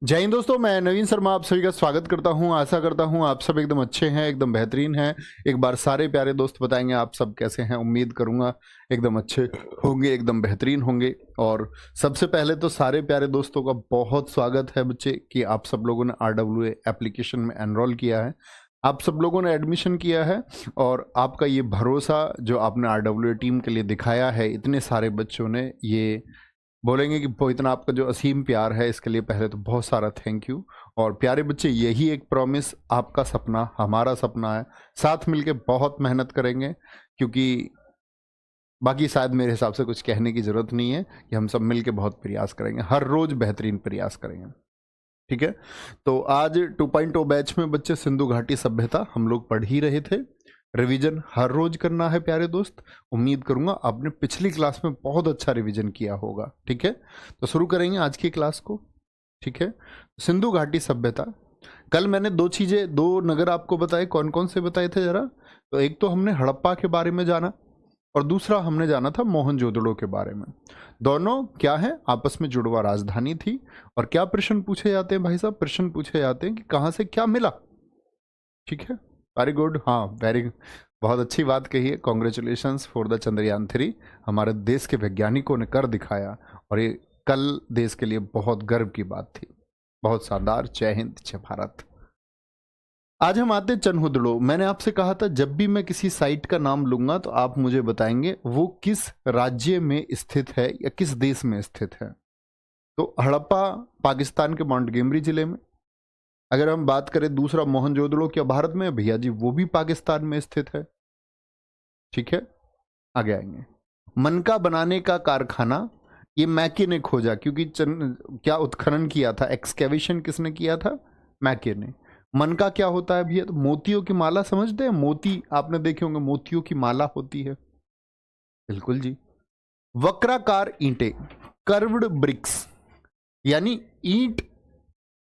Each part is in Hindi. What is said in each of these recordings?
जय हिंद दोस्तों, मैं नवीन शर्मा आप सभी का स्वागत करता हूं। आशा करता हूं आप सब एकदम अच्छे हैं, एकदम बेहतरीन हैं। एक बार सारे प्यारे दोस्त बताएंगे आप सब कैसे हैं। उम्मीद करूंगा एकदम अच्छे होंगे, एकदम बेहतरीन होंगे। और सबसे पहले तो सारे प्यारे दोस्तों का बहुत स्वागत है बच्चे कि आप सब लोगों ने RWA एप्लीकेशन में एनरोल किया है, आप सब लोगों ने एडमिशन किया है। और आपका ये भरोसा जो आपने RWA टीम के लिए दिखाया है, इतने सारे बच्चों ने, ये बोलेंगे कि वो इतना आपका जो असीम प्यार है, इसके लिए पहले तो बहुत सारा थैंक यू। और प्यारे बच्चे, यही एक प्रॉमिस, आपका सपना हमारा सपना है, साथ मिलके बहुत मेहनत करेंगे। क्योंकि बाकी शायद मेरे हिसाब से कुछ कहने की ज़रूरत नहीं है कि हम सब मिलके बहुत प्रयास करेंगे, हर रोज़ बेहतरीन प्रयास करेंगे। ठीक है, तो आज 2.0 बैच में बच्चे सिंधु घाटी सभ्यता हम लोग पढ़ ही रहे थे। रिवीजन हर रोज करना है प्यारे दोस्त। उम्मीद करूंगा आपने पिछली क्लास में बहुत अच्छा रिवीजन किया होगा। ठीक है, तो शुरू करेंगे आज की क्लास को। ठीक है, सिंधु घाटी सभ्यता। कल मैंने दो नगर आपको बताए, कौन कौन से बताए थे जरा। तो एक तो हमने हड़प्पा के बारे में जाना और दूसरा हमने जाना था मोहनजोदड़ो के बारे में। दोनों क्या है, आपस में जुड़वा राजधानी थी। और क्या प्रश्न पूछे जाते हैं भाई साहब, प्रश्न पूछे जाते हैं कि कहाँ से क्या मिला। ठीक है, वेरी गुड, हाँ वेरी, बहुत अच्छी बात कही है। Congratulations for the Chandrayaan 3। हमारे देश के वैज्ञानिकों ने कर दिखाया और ये कल देश के लिए बहुत गर्व की बात थी। बहुत शानदार। जय हिंद, जय भारत। आज हम आते हैं चनहुदड़ो। मैंने आपसे कहा था जब भी मैं किसी साइट का नाम लूंगा तो आप मुझे बताएंगे वो किस राज्य में स्थित है या किस देश में स्थित है। तो हड़प्पा पाकिस्तान के माउंटगेमरी जिले में। अगर हम बात करें दूसरा मोहनजोदड़ो, क्या भारत में है भैया जी, वो भी पाकिस्तान में स्थित है। ठीक है, आगे आएंगे। मनका बनाने का कारखाना ये मैके ने खोजा, क्योंकि क्या उत्खनन किया था, एक्सकेवेशन किसने किया था, मैके ने। मनका क्या होता है भैया, तो मोतियों की माला समझते हैं, मोती आपने देखे होंगे, मोतियों की माला होती है, बिल्कुल जी। वक्राकार ईंटें, कर्व्ड ब्रिक्स, यानी ईंट।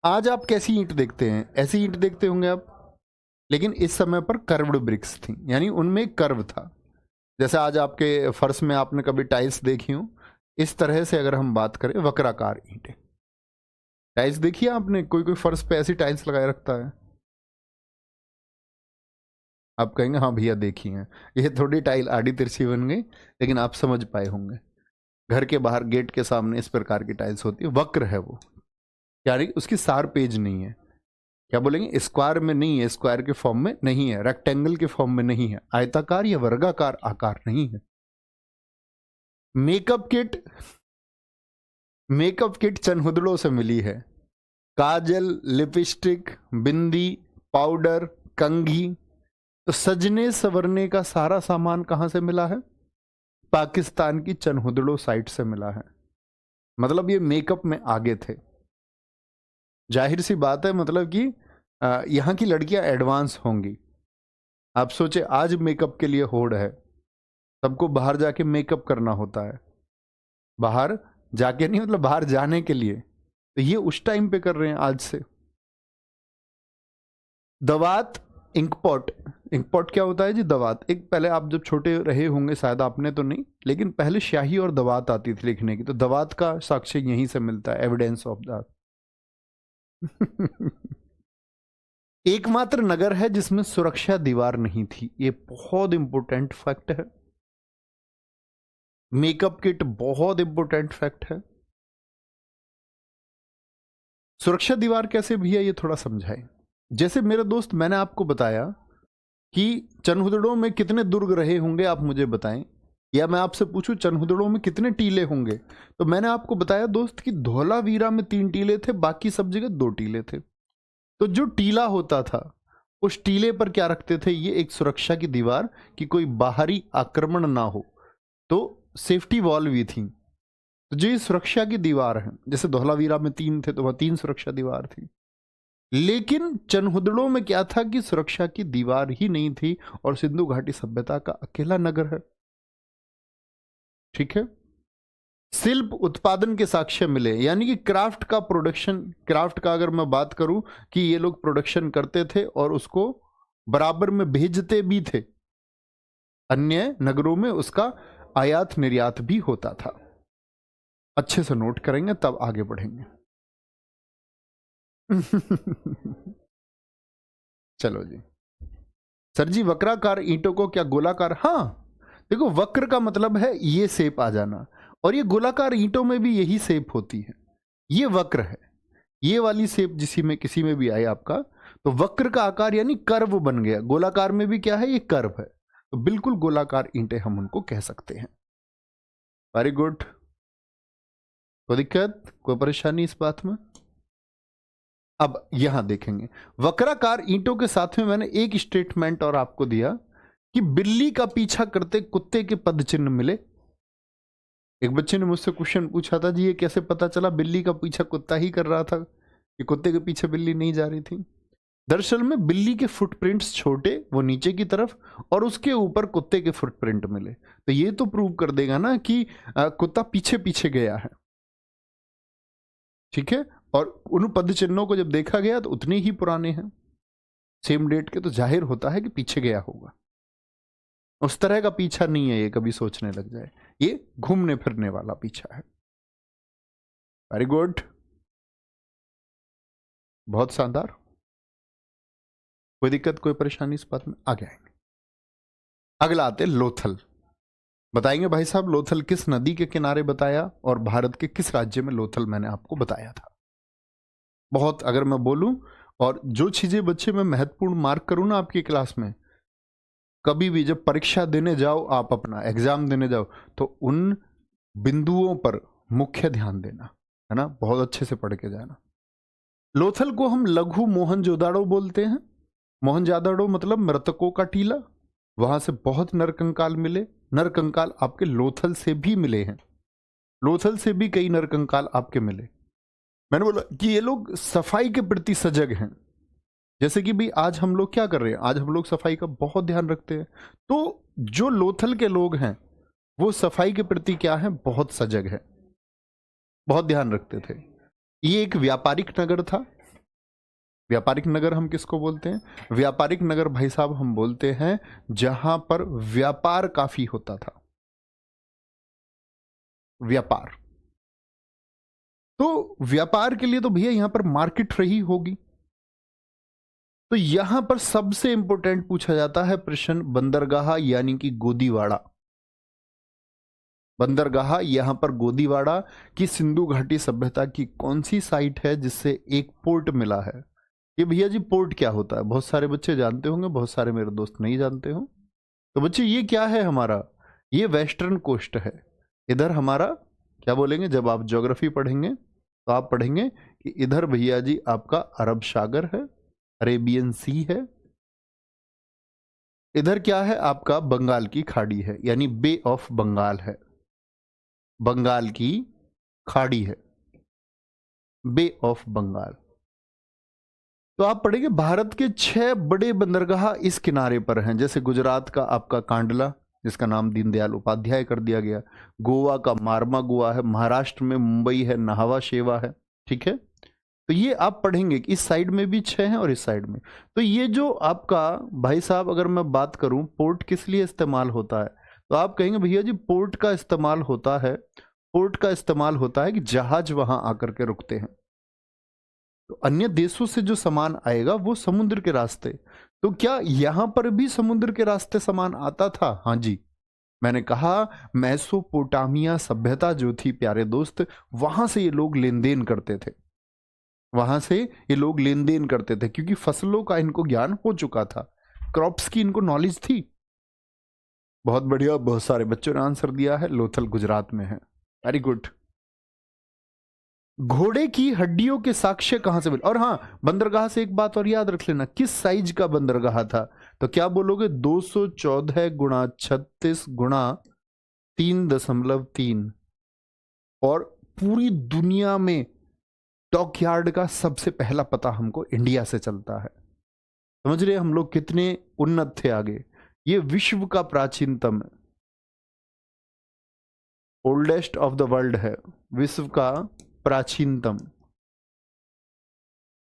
आज आप कैसी ईंट देखते हैं, ऐसी ईंट देखते होंगे आप, लेकिन इस समय पर कर्व्ड ब्रिक्स थी, यानी उनमें कर्व था। जैसे आज आपके फर्श में आपने कभी टाइल्स देखी हो, इस तरह से अगर हम बात करें वक्राकार ईंटें। टाइल्स देखी है आपने, कोई कोई फर्श पे ऐसी टाइल्स लगाए रखता है, आप कहेंगे हाँ भैया देखी है। ये थोड़ी टाइल आड़ी तिरछी बन गई, लेकिन आप समझ पाए होंगे। घर के बाहर गेट के सामने इस प्रकार की टाइल्स होती है, वक्र है वो, यानी उसकी सार पेज नहीं है। क्या बोलेंगे, स्क्वायर में नहीं है, स्क्वायर के फॉर्म में नहीं है, रेक्टेंगल के फॉर्म में नहीं है, आयताकार या वर्गाकार आकार नहीं है। Makeup kit, makeup kit Chanhudaro से मिली है। काजल, लिपस्टिक, बिंदी, पाउडर, कंघी। तो सजने संवरने का सारा सामान कहां से मिला है, पाकिस्तान की चनहुदड़ो साइट से मिला है। मतलब ये मेकअप में आगे थे। जाहिर सी बात है, मतलब कि यहाँ की लड़कियां एडवांस होंगी। आप सोचे आज मेकअप के लिए होड़ है, सबको बाहर जाके मेकअप करना होता है। बाहर जाके नहीं, मतलब बाहर जाने के लिए, तो ये उस टाइम पे कर रहे हैं आज से। दवात, इंकपॉट। इंकपॉट क्या होता है जी, दवात। एक पहले आप जब छोटे रहे होंगे, शायद आपने तो नहीं, लेकिन पहले स्याही और दवात आती थी लिखने की, तो दवात का साक्ष्य यहीं से मिलता है, एविडेंस ऑफ दैट। एकमात्र नगर है जिसमें सुरक्षा दीवार नहीं थी, ये बहुत इंपॉर्टेंट फैक्ट है। मेकअप किट बहुत इंपॉर्टेंट फैक्ट है। सुरक्षा दीवार कैसे भैया, ये थोड़ा समझाएं। जैसे मेरे दोस्त, मैंने आपको बताया कि चनहुदड़ो में कितने दुर्ग रहे होंगे, आप मुझे बताएं। या मैं आपसे पूछूं चनहुदड़ो में कितने टीले होंगे, तो मैंने आपको बताया दोस्त कि धौलावीरा में 3 टीले थे, बाकी सब जगह 2 टीले थे। तो जो टीला होता था, उस टीले पर क्या रखते थे, ये एक सुरक्षा की दीवार, कि कोई बाहरी आक्रमण ना हो, तो सेफ्टी वॉल भी थी। तो जो ये सुरक्षा की दीवार है, जैसे धौलावीरा में 3 थे तो वह 3 सुरक्षा दीवार थी। लेकिन चनहुदड़ो में क्या था कि सुरक्षा की दीवार ही नहीं थी, और सिंधु घाटी सभ्यता का अकेला नगर है। ठीक है, शिल्प उत्पादन के साक्ष्य मिले, यानी कि क्राफ्ट का प्रोडक्शन, क्राफ्ट का अगर मैं बात करूं कि ये लोग प्रोडक्शन करते थे और उसको बराबर में भेजते भी थे, अन्य नगरों में उसका आयात निर्यात भी होता था। अच्छे से नोट करेंगे तब आगे बढ़ेंगे। चलो जी। सर जी वक्राकार ईंटों को क्या गोलाकार? हाँ, देखो वक्र का मतलब है ये शेप आ जाना, और ये गोलाकार ईंटों में भी यही शेप होती है। ये वक्र है, ये वाली शेप जिसी में किसी में भी आए आपका, तो वक्र का आकार यानी कर्व बन गया। गोलाकार में भी क्या है, ये कर्व है, तो बिल्कुल गोलाकार ईंटें हम उनको कह सकते हैं। Very good. कोई दिक्कत, कोई परेशानी इस बात में? अब यहां देखेंगे वक्राकार ईंटों के साथ में मैंने एक स्टेटमेंट और आपको दिया कि बिल्ली का पीछा करते कुत्ते के पद चिन्ह मिले। एक बच्चे ने मुझसे क्वेश्चन पूछा था, जी ये कैसे पता चला बिल्ली का पीछा कुत्ता ही कर रहा था, कि कुत्ते के पीछे बिल्ली नहीं जा रही थी? दरअसल में बिल्ली के फुटप्रिंट्स छोटे, वो नीचे की तरफ, और उसके ऊपर कुत्ते के फुटप्रिंट मिले, तो ये तो प्रूव कर देगा ना कि कुत्ता पीछे पीछे गया है। ठीक है, और उन पद चिन्हों को जब देखा गया तो उतने ही पुराने हैं, सेम डेट के, तो जाहिर होता है कि पीछे गया होगा। उस तरह का पीछा नहीं है ये, कभी सोचने लग जाए, ये घूमने फिरने वाला पीछा है। वेरी गुड, बहुत शानदार। कोई दिक्कत, कोई परेशानी इस बात में? आगे आएंगे। अगला आते लोथल। बताएंगे भाई साहब लोथल किस नदी के किनारे बताया, और भारत के किस राज्य में लोथल मैंने आपको बताया था। बहुत, अगर मैं बोलूं, और जो चीजें बच्चे मैं महत्वपूर्ण मार्क करूं ना आपकी क्लास में, कभी भी जब परीक्षा देने जाओ, आप अपना एग्जाम देने जाओ, तो उन बिंदुओं पर मुख्य ध्यान देना, है ना, बहुत अच्छे से पढ़ के जाना। लोथल को हम लघु मोहनजोदाड़ो बोलते हैं। मोहनजोदाड़ो मतलब मृतकों का टीला, वहां से बहुत नरकंकाल मिले। नरकंकाल आपके लोथल से भी मिले हैं, लोथल से भी कई नरकंकाल आपके मिले। मैंने बोला कि ये लोग सफाई के प्रति सजग हैं। जैसे कि भाई आज हम लोग क्या कर रहे हैं, आज हम लोग सफाई का बहुत ध्यान रखते हैं, तो जो लोथल के लोग हैं वो सफाई के प्रति क्या है, बहुत सजग है, बहुत ध्यान रखते थे। ये एक व्यापारिक नगर था। व्यापारिक नगर हम किसको बोलते हैं? व्यापारिक नगर भाई साहब हम बोलते हैं जहां पर व्यापार काफी होता था। व्यापार, तो व्यापार के लिए तो भैया यहां पर मार्केट रही होगी। तो यहां पर सबसे इंपॉर्टेंट पूछा जाता है प्रश्न बंदरगाह यानी कि गोदीवाड़ा। बंदरगाह यहां पर गोदीवाड़ा की सिंधु घाटी सभ्यता की कौन सी साइट है जिससे एक पोर्ट मिला है? ये भैया जी पोर्ट क्या होता है, बहुत सारे बच्चे जानते होंगे, बहुत सारे मेरे दोस्त नहीं जानते हो। तो बच्चे ये क्या है हमारा, ये वेस्टर्न कोस्ट है। इधर हमारा क्या बोलेंगे, जब आप ज्योग्राफी पढ़ेंगे तो आप पढ़ेंगे कि इधर भैया जी आपका अरब सागर है, अरेबियन सी है। इधर क्या है आपका, बंगाल की खाड़ी है, यानी बे ऑफ बंगाल है, बंगाल की खाड़ी है, बे ऑफ बंगाल। तो आप पढ़ेंगे भारत के 6 बड़े बंदरगाह इस किनारे पर हैं, जैसे गुजरात का आपका कांडला, जिसका नाम दीनदयाल उपाध्याय कर दिया गया, गोवा का मारमा गोवा है, महाराष्ट्र में मुंबई है, नाहवा शेवा है। ठीक है, तो ये आप पढ़ेंगे कि इस साइड में भी 6 हैं और इस साइड में। तो ये जो आपका भाई साहब, अगर मैं बात करूं पोर्ट किस लिए इस्तेमाल होता है, तो आप कहेंगे भैया जी पोर्ट का इस्तेमाल होता है, पोर्ट का इस्तेमाल होता है कि जहाज वहां आकर के रुकते हैं, तो अन्य देशों से जो सामान आएगा वो समुद्र के रास्ते। तो क्या यहां पर भी समुद्र के रास्ते सामान आता था? हाँ जी, मैंने कहा मेसोपोटामिया सभ्यता जो थी प्यारे दोस्त, वहां से ये लोग लेन देन करते थे, वहां से ये लोग लेन देन करते थे, क्योंकि फसलों का इनको ज्ञान हो चुका था, क्रॉप्स की इनको नॉलेज थी। बहुत बढ़िया, बहुत सारे बच्चों ने आंसर दिया है, लोथल गुजरात में है। Very good. घोड़े की हड्डियों के साक्ष्य कहां से मिले? और हाँ, बंदरगाह से एक बात और याद रख लेना, किस साइज का बंदरगाह था? तो क्या बोलोगे, 214 गुणा 36 गुणा 3.3। और पूरी दुनिया में डॉकयार्ड का सबसे पहला पता हमको इंडिया से चलता है। समझ रहे हम लोग कितने उन्नत थे आगे। ये विश्व का प्राचीनतम, ओल्डेस्ट ऑफ द वर्ल्ड है, विश्व का प्राचीनतम।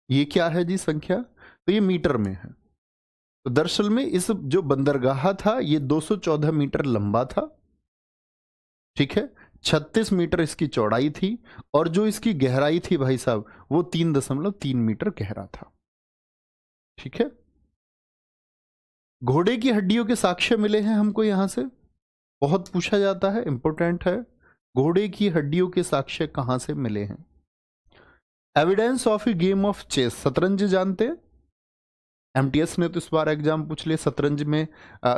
ये क्या है जी संख्या? तो ये मीटर में है। तो दरअसल में इस जो बंदरगाह था ये 214 मीटर लंबा था, ठीक है, 36 मीटर इसकी चौड़ाई थी और जो इसकी गहराई थी भाई साहब वो 3.3 मीटर गहरा था। ठीक है। घोड़े की हड्डियों के साक्ष्य मिले हैं हमको यहां से, बहुत पूछा जाता है, इंपॉर्टेंट है। घोड़े की हड्डियों के साक्ष्य कहां से मिले हैं? Evidence of a game of chess, शतरंज जानते हैं? एमटीएस ने तो इस बार एग्जाम पूछ लिया, शतरंज में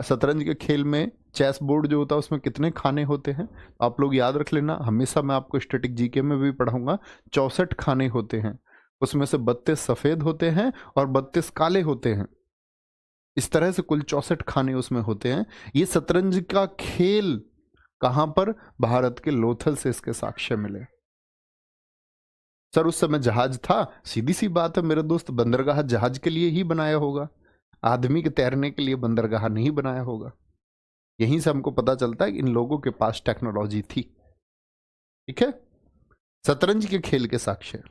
शतरंज के खेल में चेस बोर्ड जो होता है उसमें कितने खाने होते हैं? आप लोग याद रख लेना, हमेशा मैं आपको स्टैटिक जीके में भी पढ़ाऊंगा। 64 खाने होते हैं, उसमें से 32 सफेद होते हैं और 32 काले होते हैं। इस तरह से कुल 64 खाने उसमें होते हैं। ये शतरंज का खेल कहां पर? भारत के लोथल से इसके साक्ष्य मिले। सर उस समय जहाज था, सीधी सी बात है मेरे दोस्त, बंदरगाह जहाज के लिए ही बनाया होगा, आदमी के तैरने के लिए बंदरगाह नहीं बनाया होगा। यहीं से हमको पता चलता है कि इन लोगों के पास टेक्नोलॉजी थी। ठीक है। शतरंज के खेल के साक्ष्य।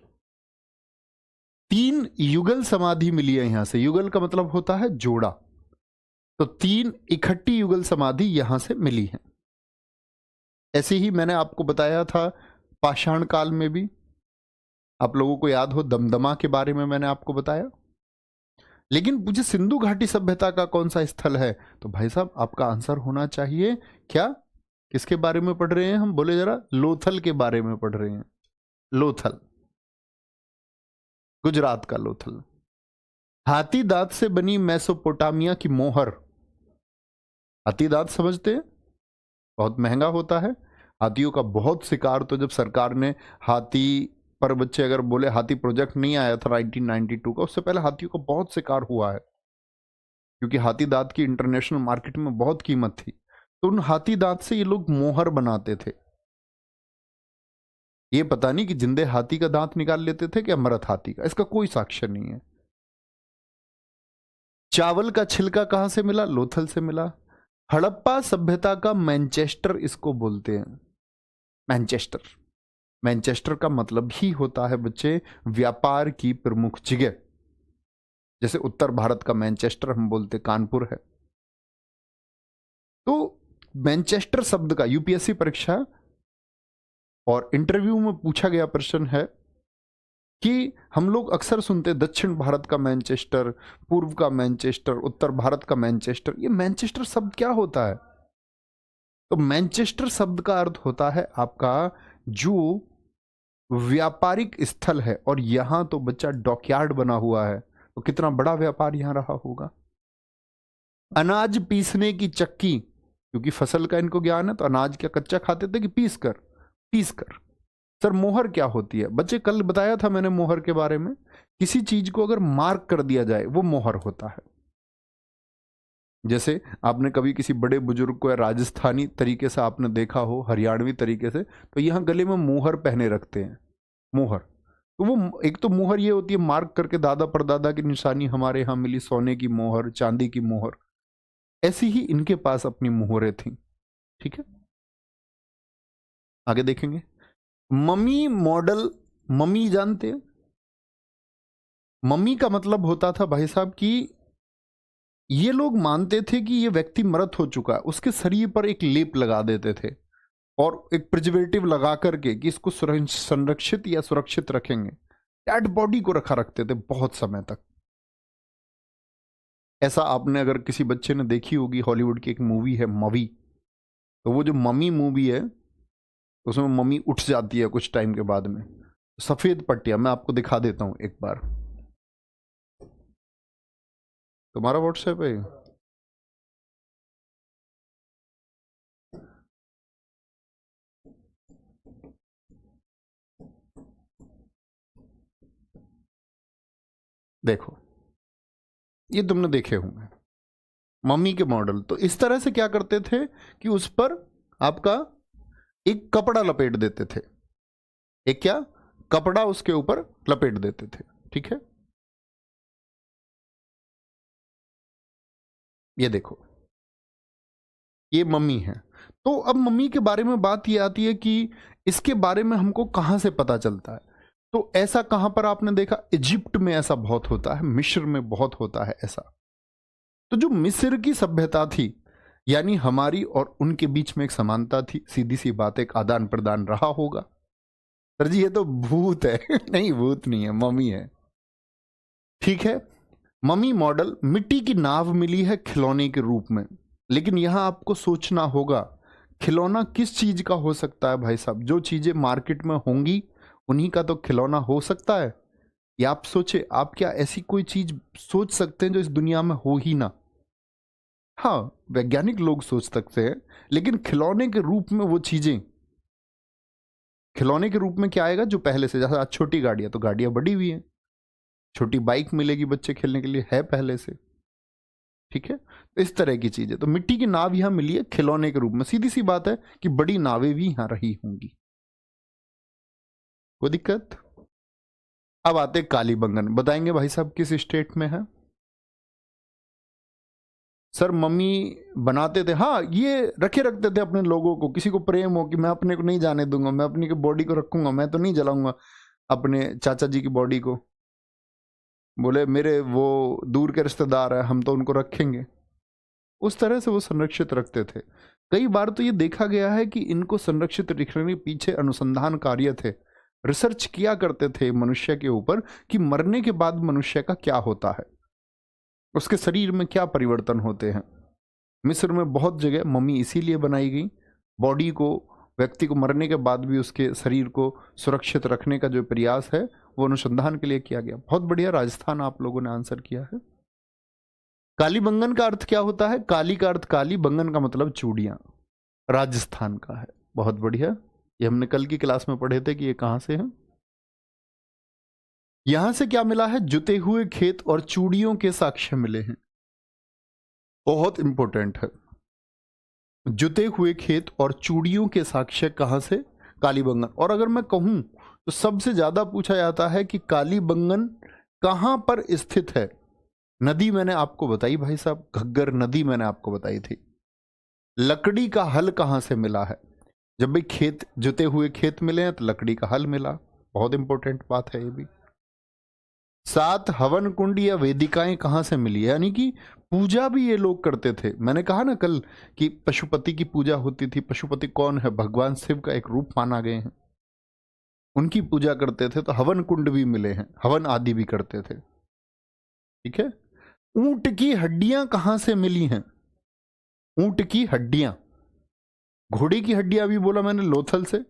3 युगल समाधि मिली है यहां से। युगल का मतलब होता है जोड़ा, तो 3 इकट्ठी युगल समाधि यहां से मिली है। ऐसे ही मैंने आपको बताया था पाषाण काल में भी, आप लोगों को याद हो दमदमा के बारे में मैंने आपको बताया। लेकिन मुझे सिंधु घाटी सभ्यता का कौन सा स्थल है? तो भाई साहब आपका आंसर होना चाहिए क्या? किसके बारे में पढ़ रहे हैं हम? बोले जरा। लोथल के बारे में पढ़ रहे हैं। लोथल, गुजरात का लोथल। हाथी दांत से बनी मेसोपोटामिया की मोहर। हाथी दांत समझते हैं? बहुत महंगा होता है। हाथियों का बहुत शिकार, तो जब सरकार ने हाथी पर बच्चे अगर बोले, हाथी प्रोजेक्ट नहीं आया था 1992 का, उससे पहले हाथियों का बहुत शिकार हुआ है, क्योंकि हाथी दांत की इंटरनेशनल मार्केट में बहुत कीमत थी। तो उन हाथी दांत से ये लोग मोहर बनाते थे। ये पता नहीं कि जिंदे हाथी का दांत निकाल लेते थे क्या मरत हाथी का, इसका कोई साक्ष्य नहीं है। चावल का छिलका कहां से मिला? लोथल से मिला। हड़प्पा सभ्यता का मैनचेस्टर इसको बोलते हैं। मैनचेस्टर, मैनचेस्टर का मतलब ही होता है बच्चे व्यापार की प्रमुख जगह। जैसे उत्तर भारत का मैनचेस्टर हम बोलते कानपुर है। तो मैनचेस्टर शब्द का यूपीएससी परीक्षा और इंटरव्यू में पूछा गया प्रश्न है कि हम लोग अक्सर सुनते दक्षिण भारत का मैनचेस्टर, पूर्व का मैनचेस्टर, उत्तर भारत का मैनचेस्टर। ये मैनचेस्टर शब्द क्या होता है? तो मैनचेस्टर शब्द का अर्थ होता है आपका जो व्यापारिक स्थल है, और यहां तो बच्चा डॉकयार्ड बना हुआ है, तो कितना बड़ा व्यापार यहां रहा होगा। अनाज पीसने की चक्की, क्योंकि फसल का इनको ज्ञान है, तो अनाज क्या कच्चा खाते थे कि पीस कर। सर मोहर क्या होती है? बच्चे कल बताया था मैंने मोहर के बारे में। किसी चीज को अगर मार्क कर दिया जाए वो मोहर होता है। जैसे आपने कभी किसी बड़े बुजुर्ग को राजस्थानी तरीके से आपने देखा हो, हरियाणवी तरीके से, तो यहां गले में मोहर पहने रखते हैं। मोहर, तो वो एक तो मोहर ये होती है मार्क करके, दादा परदादा की निशानी हमारे यहां मिली, सोने की मोहर, चांदी की मोहर। ऐसी ही इनके पास अपनी मोहरें थी। ठीक है, आगे देखेंगे। मम्मी मॉडल, मम्मी जानते हैं? मम्मी का मतलब होता था भाई साहब कि ये लोग मानते थे कि ये व्यक्ति मृत हो चुका है, उसके शरीर पर एक लेप लगा देते थे और एक प्रिजर्वेटिव लगा करके कि इसको संरक्षित या सुरक्षित रखेंगे। डेड बॉडी को रखते थे बहुत समय तक। ऐसा आपने अगर किसी बच्चे ने देखी होगी, हॉलीवुड की एक मूवी है मवी, तो वो जो मम्मी मूवी है उसमें मम्मी उठ जाती है कुछ टाइम के बाद में, सफेद पट्टियां, मैं आपको दिखा देता हूं एक बार। तुम्हारा व्हाट्सएप है? देखो, ये तुमने देखे होंगे मम्मी के मॉडल। तो इस तरह से क्या करते थे कि उस पर आपका एक कपड़ा लपेट देते थे। एक क्या कपड़ा उसके ऊपर लपेट देते थे। ठीक है, ये देखो, ये मम्मी है। तो अब मम्मी के बारे में बात ये आती है कि इसके बारे में हमको कहां से पता चलता है? तो ऐसा कहां पर आपने देखा? इजिप्ट में ऐसा बहुत होता है, मिस्र में बहुत होता है ऐसा। तो जो मिस्र की सभ्यता थी, यानी हमारी और उनके बीच में एक समानता थी, सीधी सी बात, एक आदान प्रदान रहा होगा। सर जी ये तो भूत है। नहीं भूत नहीं है, मम्मी है। ठीक है, मम्मी मॉडल मिट्टी की नाव मिली है खिलौने के रूप में, लेकिन यहां आपको सोचना होगा खिलौना किस चीज का हो सकता है भाई साहब। जो चीजें मार्केट में होंगी उन्हीं का तो खिलौना हो सकता है। या आप सोचे, आप क्या ऐसी कोई चीज सोच सकते हैं जो इस दुनिया में हो ही ना? हाँ, वैज्ञानिक लोग सोच सकते हैं, लेकिन खिलौने के रूप में वो चीजें, खिलौने के रूप में क्या आएगा जो पहले से, जैसे आज छोटी गाड़ियां, तो गाड़ियां बड़ी हुई हैं, छोटी बाइक मिलेगी बच्चे खेलने के लिए, है पहले से। ठीक है, तो इस तरह की चीजें, तो मिट्टी की नाव यहां मिली है खिलौने के रूप में। सीधी सी बात है कि बड़ी नावें भी यहां रही होंगी, कोई दिक्कत? अब आते कालीबंगन, बताएंगे भाई साहब किस स्टेट में है? सर मम्मी बनाते थे, हाँ ये रखते थे अपने लोगों को, किसी को प्रेम हो कि मैं अपने को नहीं जाने दूंगा, मैं अपनी बॉडी को रखूंगा, मैं तो नहीं जलाऊंगा अपने चाचा जी की बॉडी को, बोले मेरे वो दूर के रिश्तेदार है, हम तो उनको रखेंगे। उस तरह से वो संरक्षित रखते थे। कई बार तो ये देखा गया है कि इनको संरक्षित रखने के पीछे अनुसंधान कार्य थे, रिसर्च किया करते थे मनुष्य के ऊपर कि मरने के बाद मनुष्य का क्या होता है, उसके शरीर में क्या परिवर्तन होते हैं। मिस्र में बहुत जगह मम्मी इसीलिए बनाई गई, बॉडी को, व्यक्ति को मरने के बाद भी उसके शरीर को सुरक्षित रखने का जो प्रयास है वो अनुसंधान के लिए किया गया। बहुत बढ़िया, राजस्थान आप लोगों ने आंसर किया है। कालीबंगन का अर्थ क्या होता है? काली का अर्थ काली, बंगन का मतलब चूड़ियां, राजस्थान का है। बहुत बढ़िया, ये हमने कल की क्लास में पढ़े थे कि ये कहां से है। यहां से क्या मिला है? जुते हुए खेत और चूड़ियों के साक्ष्य मिले हैं। बहुत इंपॉर्टेंट है, जुते हुए खेत और चूड़ियों के साक्ष्य कहां से? कालीबंगन। और अगर मैं कहूं तो सबसे ज्यादा पूछा जाता है कि कालीबंगन कहां पर स्थित है। नदी मैंने आपको बताई भाई साहब, घग्गर नदी मैंने आपको बताई थी। लकड़ी का हल कहां से मिला है? जब भी खेत, जुते हुए खेत मिले हैं तो लकड़ी का हल मिला। बहुत इंपॉर्टेंट बात है ये भी। 7 हवन कुंड या वेदिकाएं कहां से मिली है? यानी कि पूजा भी ये लोग करते थे। मैंने कहा ना कल कि पशुपति की पूजा होती थी। पशुपति कौन है? भगवान शिव का एक रूप माना गए हैं, उनकी पूजा करते थे। तो हवन कुंड भी मिले हैं, हवन आदि भी करते थे। ठीक है, ऊंट की हड्डियां कहां से मिली हैं? ऊंट की हड्डियां, घोड़े की हड्डियां भी बोला मैंने लोथल से।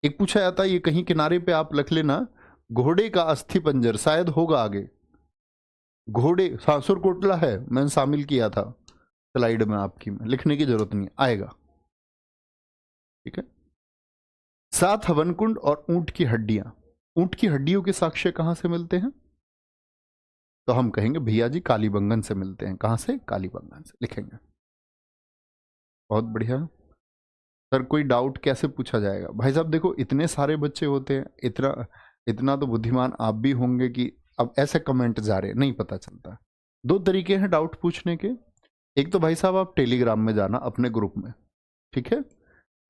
एक पूछा जाता है, ये कहीं किनारे पे आप लिख लेना, घोड़े का अस्थि पंजर, शायद होगा आगे। घोड़े, सासुर कोटला है, मैंने शामिल किया था स्लाइड में आपकी, में लिखने की जरूरत नहीं, आएगा। ठीक है, 7 हवन कुंड और ऊंट की हड्डियां। ऊंट की हड्डियों के साक्ष्य कहां से मिलते हैं? तो हम कहेंगे भैया जी कालीबंगन से मिलते हैं। कहां से? कालीबंगन से, लिखेंगे। बहुत बढ़िया। सर कोई डाउट कैसे पूछा जाएगा? भाई साहब देखो, इतने सारे बच्चे होते हैं, इतना इतना तो बुद्धिमान आप भी होंगे कि अब ऐसे कमेंट जा रहे, नहीं पता चलता। 2 तरीके हैं डाउट पूछने के। एक तो भाई साहब आप टेलीग्राम में जाना अपने ग्रुप में, ठीक है,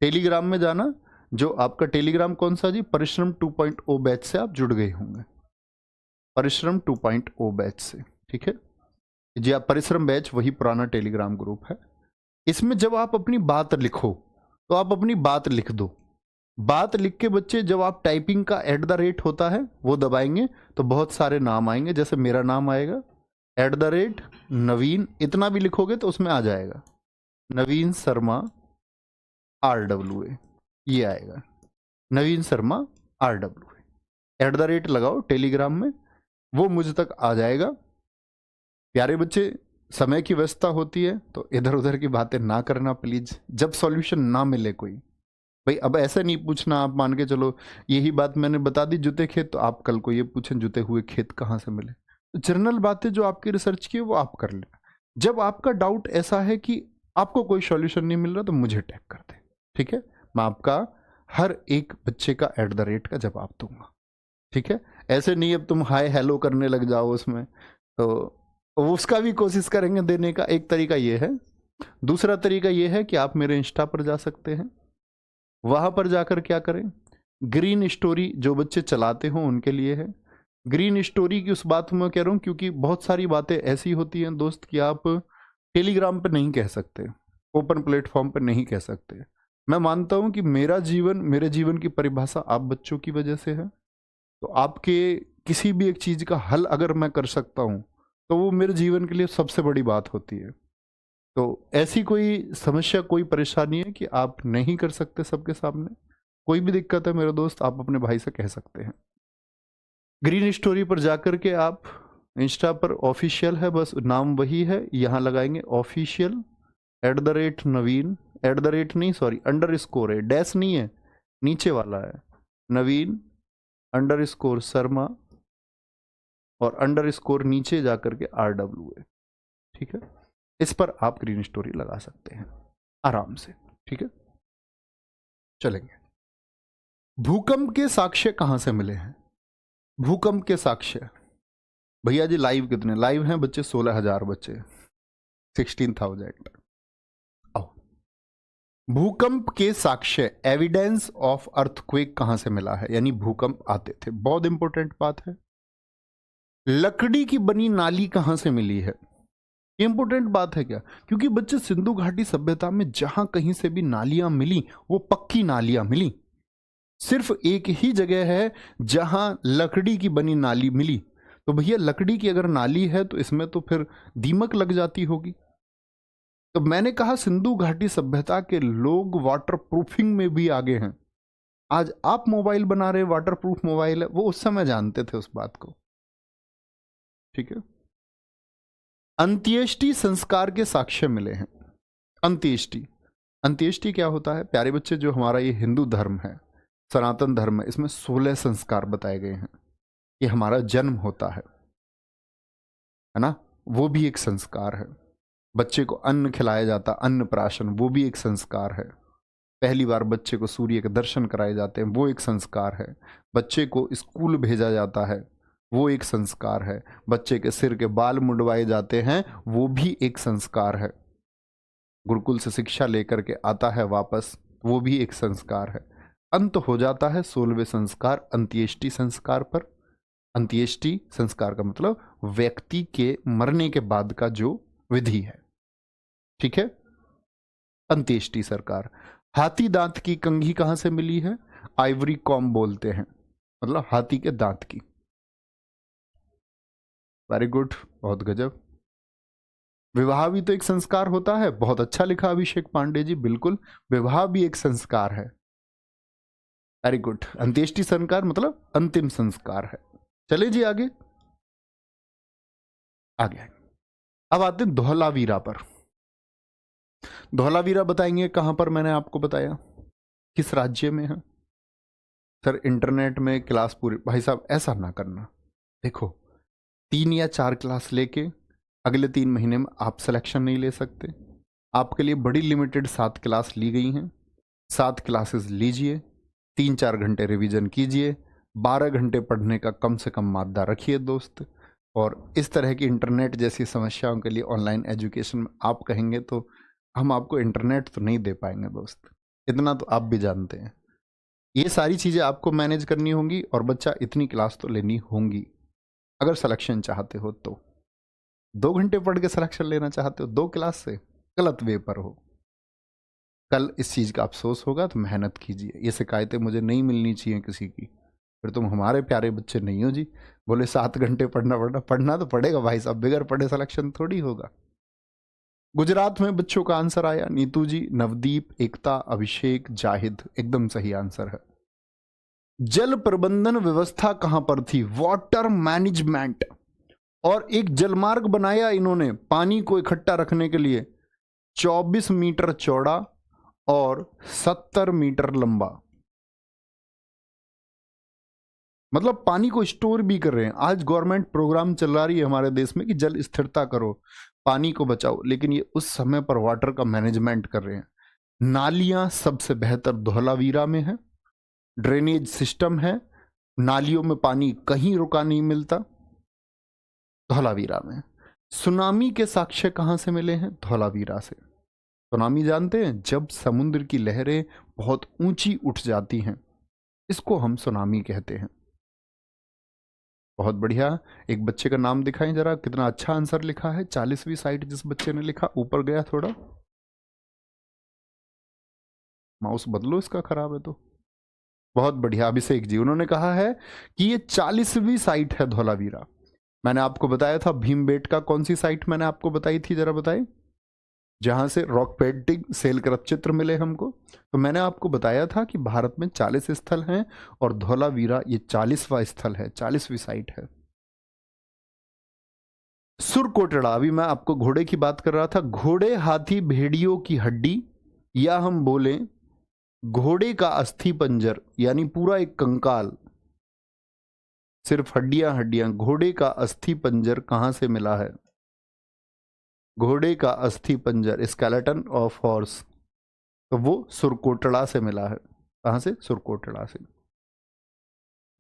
टेलीग्राम में जाना। जो आपका टेलीग्राम कौन सा जी? परिश्रम 2.0 बैच से आप जुड़ गए होंगे, परिश्रम 2.0 बैच से। ठीक है जी, आप परिश्रम बैच वही पुराना टेलीग्राम ग्रुप है। इसमें जब आप अपनी बात लिखो तो आप अपनी बात लिख दो। बात लिख के बच्चे, जब आप टाइपिंग का @ होता है वो दबाएंगे तो बहुत सारे नाम आएंगे। जैसे मेरा नाम आएगा @ नवीन, इतना भी लिखोगे तो उसमें आ जाएगा नवीन शर्मा RWA, ये आएगा नवीन शर्मा RWA। @ लगाओ टेलीग्राम में, वो मुझ तक आ जाएगा। प्यारे बच्चे, समय की व्यवस्था होती है तो इधर उधर की बातें ना करना प्लीज। जब सॉल्यूशन ना मिले कोई, भाई अब ऐसे नहीं पूछना, आप मान के चलो यही बात मैंने बता दी जुते खेत, तो आप कल को ये पूछें जुते हुए खेत कहाँ से मिले। तो जनरल बातें जो आपकी रिसर्च की है वो आप कर लेना। जब आपका डाउट ऐसा है कि आपको कोई सॉल्यूशन नहीं मिल रहा तो मुझे टैग कर दे, ठीक है, मैं आपका हर एक बच्चे का @ का जवाब दूंगा। ठीक है, ऐसे नहीं अब तुम हाय हेलो करने लग जाओ उसमें, तो उसका भी कोशिश करेंगे देने का। एक तरीका ये है। दूसरा तरीका ये है कि आप मेरे इंस्टा पर जा सकते हैं, वहां पर जाकर क्या करें, ग्रीन स्टोरी जो बच्चे चलाते हो उनके लिए है। ग्रीन स्टोरी की उस बात में कह रहा हूं क्योंकि बहुत सारी बातें ऐसी होती हैं दोस्त कि आप टेलीग्राम पे नहीं कह सकते। ओपन प्लेटफॉर्म पर नहीं कह सकते। मैं मानता हूं कि मेरे जीवन की परिभाषा आप बच्चों की वजह से है। तो आपके किसी भी एक चीज का हल अगर मैं कर सकता हूं तो वो मेरे जीवन के लिए सबसे बड़ी बात होती है। तो ऐसी कोई समस्या, कोई परेशानी है कि आप नहीं कर सकते सबके सामने, कोई भी दिक्कत है मेरे दोस्त, आप अपने भाई से कह सकते हैं। ग्रीन स्टोरी पर जाकर के आप इंस्टा पर ऑफिशियल है, बस नाम वही है, यहां लगाएंगे ऑफिशियल @नवीन, नहीं सॉरी अंडरस्कोर है, डैश नहीं है, नीचे वाला है नवीन _शर्मा और अंडरस्कोर नीचे जाकर के RWA। ठीक है, इस पर आप ग्रीन स्टोरी लगा सकते हैं आराम से। ठीक है, चलेंगे। भूकंप के साक्ष्य कहां से मिले हैं? भूकंप के साक्ष्य भैया जी लाइव कितने लाइव हैं बच्चे? 16,000 बच्चे, 16,000। आओ, भूकंप के साक्ष्य एविडेंस ऑफ अर्थक्वेक कहां से मिला है? यानी भूकंप आते थे, बहुत इंपॉर्टेंट बात है। लकड़ी की बनी नाली कहां से मिली है? इंपॉर्टेंट बात है क्या? क्योंकि बच्चे सिंधु घाटी सभ्यता में जहां कहीं से भी नालियां मिली वो पक्की नालियां मिली। सिर्फ एक ही जगह है जहां लकड़ी की बनी नाली मिली। तो भैया लकड़ी की अगर नाली है तो इसमें तो फिर दीमक लग जाती होगी। तो मैंने कहा सिंधु घाटी सभ्यता के लोग वाटर प्रूफिंग में भी आगे हैं। आज आप मोबाइल बना रहे, वाटर प्रूफ मोबाइल है, वो उस समय जानते थे उस बात को। ठीक है, अंत्येष्टि संस्कार के साक्ष्य मिले हैं। अंत्येष्टि क्या होता है प्यारे बच्चे? जो हमारा ये हिंदू धर्म है, सनातन धर्म है, इसमें 16 संस्कार बताए गए हैं। ये हमारा जन्म होता है ना, वो भी एक संस्कार है। बच्चे को अन्न खिलाया जाता, अन्न प्राशन, वो भी एक संस्कार है। पहली बार बच्चे को सूर्य के दर्शन कराए जाते हैं, वो एक संस्कार है। बच्चे को स्कूल भेजा जाता है, वो एक संस्कार है। बच्चे के सिर के बाल मुंडवाए जाते हैं, वो भी एक संस्कार है। गुरुकुल से शिक्षा लेकर के आता है वापस, वो भी एक संस्कार है। अंत हो जाता है 16वें संस्कार अंत्येष्टि संस्कार पर। अंत्येष्टि संस्कार का मतलब व्यक्ति के मरने के बाद का जो विधि है। ठीक है, अंत्येष्टि सरकार। हाथी दांत की कंघी कहां से मिली है? आइवरी कॉम बोलते हैं, मतलब हाथी के दांत की। वेरी गुड, बहुत गजब। विवाह भी तो एक संस्कार होता है, बहुत अच्छा लिखा अभिषेक पांडे जी, बिल्कुल विवाह भी एक संस्कार है। वेरी गुड, अंत्येष्टि संस्कार मतलब अंतिम संस्कार है। चले जी आगे आगे। अब आते हैं धौलावीरा पर। धौलावीरा बताएंगे कहां पर? मैंने आपको बताया किस राज्य में है। सर इंटरनेट में क्लास पूरी, भाई साहब ऐसा ना करना। देखो 3 या 4 क्लास लेके अगले 3 महीने में आप सिलेक्शन नहीं ले सकते। आपके लिए बड़ी लिमिटेड 7 क्लास ली गई हैं। 7 क्लासेस लीजिए, 3-4 घंटे रिवीजन कीजिए, 12 घंटे पढ़ने का कम से कम मादा रखिए दोस्त। और इस तरह की इंटरनेट जैसी समस्याओं के लिए ऑनलाइन एजुकेशन में आप कहेंगे तो हम आपको इंटरनेट तो नहीं दे पाएंगे दोस्त, इतना तो आप भी जानते हैं। ये सारी चीज़ें आपको मैनेज करनी होंगी और बच्चा इतनी क्लास तो लेनी होंगी अगर सिलेक्शन चाहते हो तो। 2 घंटे पढ़ के सिलेक्शन लेना चाहते हो 2 क्लास से, गलत वे पर हो। कल इस चीज़ का अफसोस होगा, तो मेहनत कीजिए। ये शिकायतें मुझे नहीं मिलनी चाहिए किसी की, फिर तुम हमारे प्यारे बच्चे नहीं हो जी। बोले 7 घंटे पढ़ना तो पड़ेगा भाई साहब, बगैर पढ़े सिलेक्शन थोड़ी होगा। गुजरात में बच्चों का आंसर आया, नीतू जी, नवदीप, एकता, अभिषेक, जाहिद, एकदम सही आंसर है। जल प्रबंधन व्यवस्था कहां पर थी? Water management. और एक जलमार्ग बनाया इन्होंने पानी को इकट्ठा रखने के लिए, 24 मीटर चौड़ा और 70 मीटर लंबा। मतलब पानी को स्टोर भी कर रहे हैं। आज गवर्नमेंट प्रोग्राम चल रही है हमारे देश में कि जल स्थिरता करो, पानी को बचाओ, लेकिन ये उस समय पर वाटर का मैनेजमेंट कर रहे हैं। नालियां सबसे बेहतर धौलावीरा में है, ड्रेनेज सिस्टम है, नालियों में पानी कहीं रुका नहीं मिलता धौलावीरा में। सुनामी के साक्ष्य कहां से मिले हैं? धौलावीरा से। सुनामी जानते हैं? जब समुद्र की लहरें बहुत ऊंची उठ जाती हैं, इसको हम सुनामी कहते हैं। बहुत बढ़िया। एक बच्चे का नाम दिखाएं जरा, कितना अच्छा आंसर लिखा है। 40वीं साइड जिस बच्चे ने लिखा, ऊपर गया थोड़ा, माउस बदलो इसका, खराब है तो। बहुत बढ़िया अभिषेक जी, उन्होंने कहा है कि ये 40वीं साइट है धौलावीरा। मैंने आपको बताया था भीमबेटका कौन सी साइट मैंने आपको बताई थी, जरा बताएं, जहां से रॉक पेंटिंग सेलकृत चित्र मिले हमको। तो मैंने आपको बताया था कि भारत में 40 स्थल हैं और धौलावीरा ये 40वां स्थल है, 40वीं साइट है। सुरकोटड़ा, अभी मैं आपको घोड़े की बात कर रहा था। घोड़े, हाथी, भेड़ियों की हड्डी, या हम बोले घोड़े का अस्थि पंजर, यानी पूरा एक कंकाल, सिर्फ हड्डियां हड्डियां। घोड़े का अस्थि पंजर कहां से मिला है? घोड़े का अस्थि पंजर, स्केलेटन ऑफ हॉर्स, तो वो सुरकोटड़ा से मिला है। कहां से? सुरकोटड़ा से।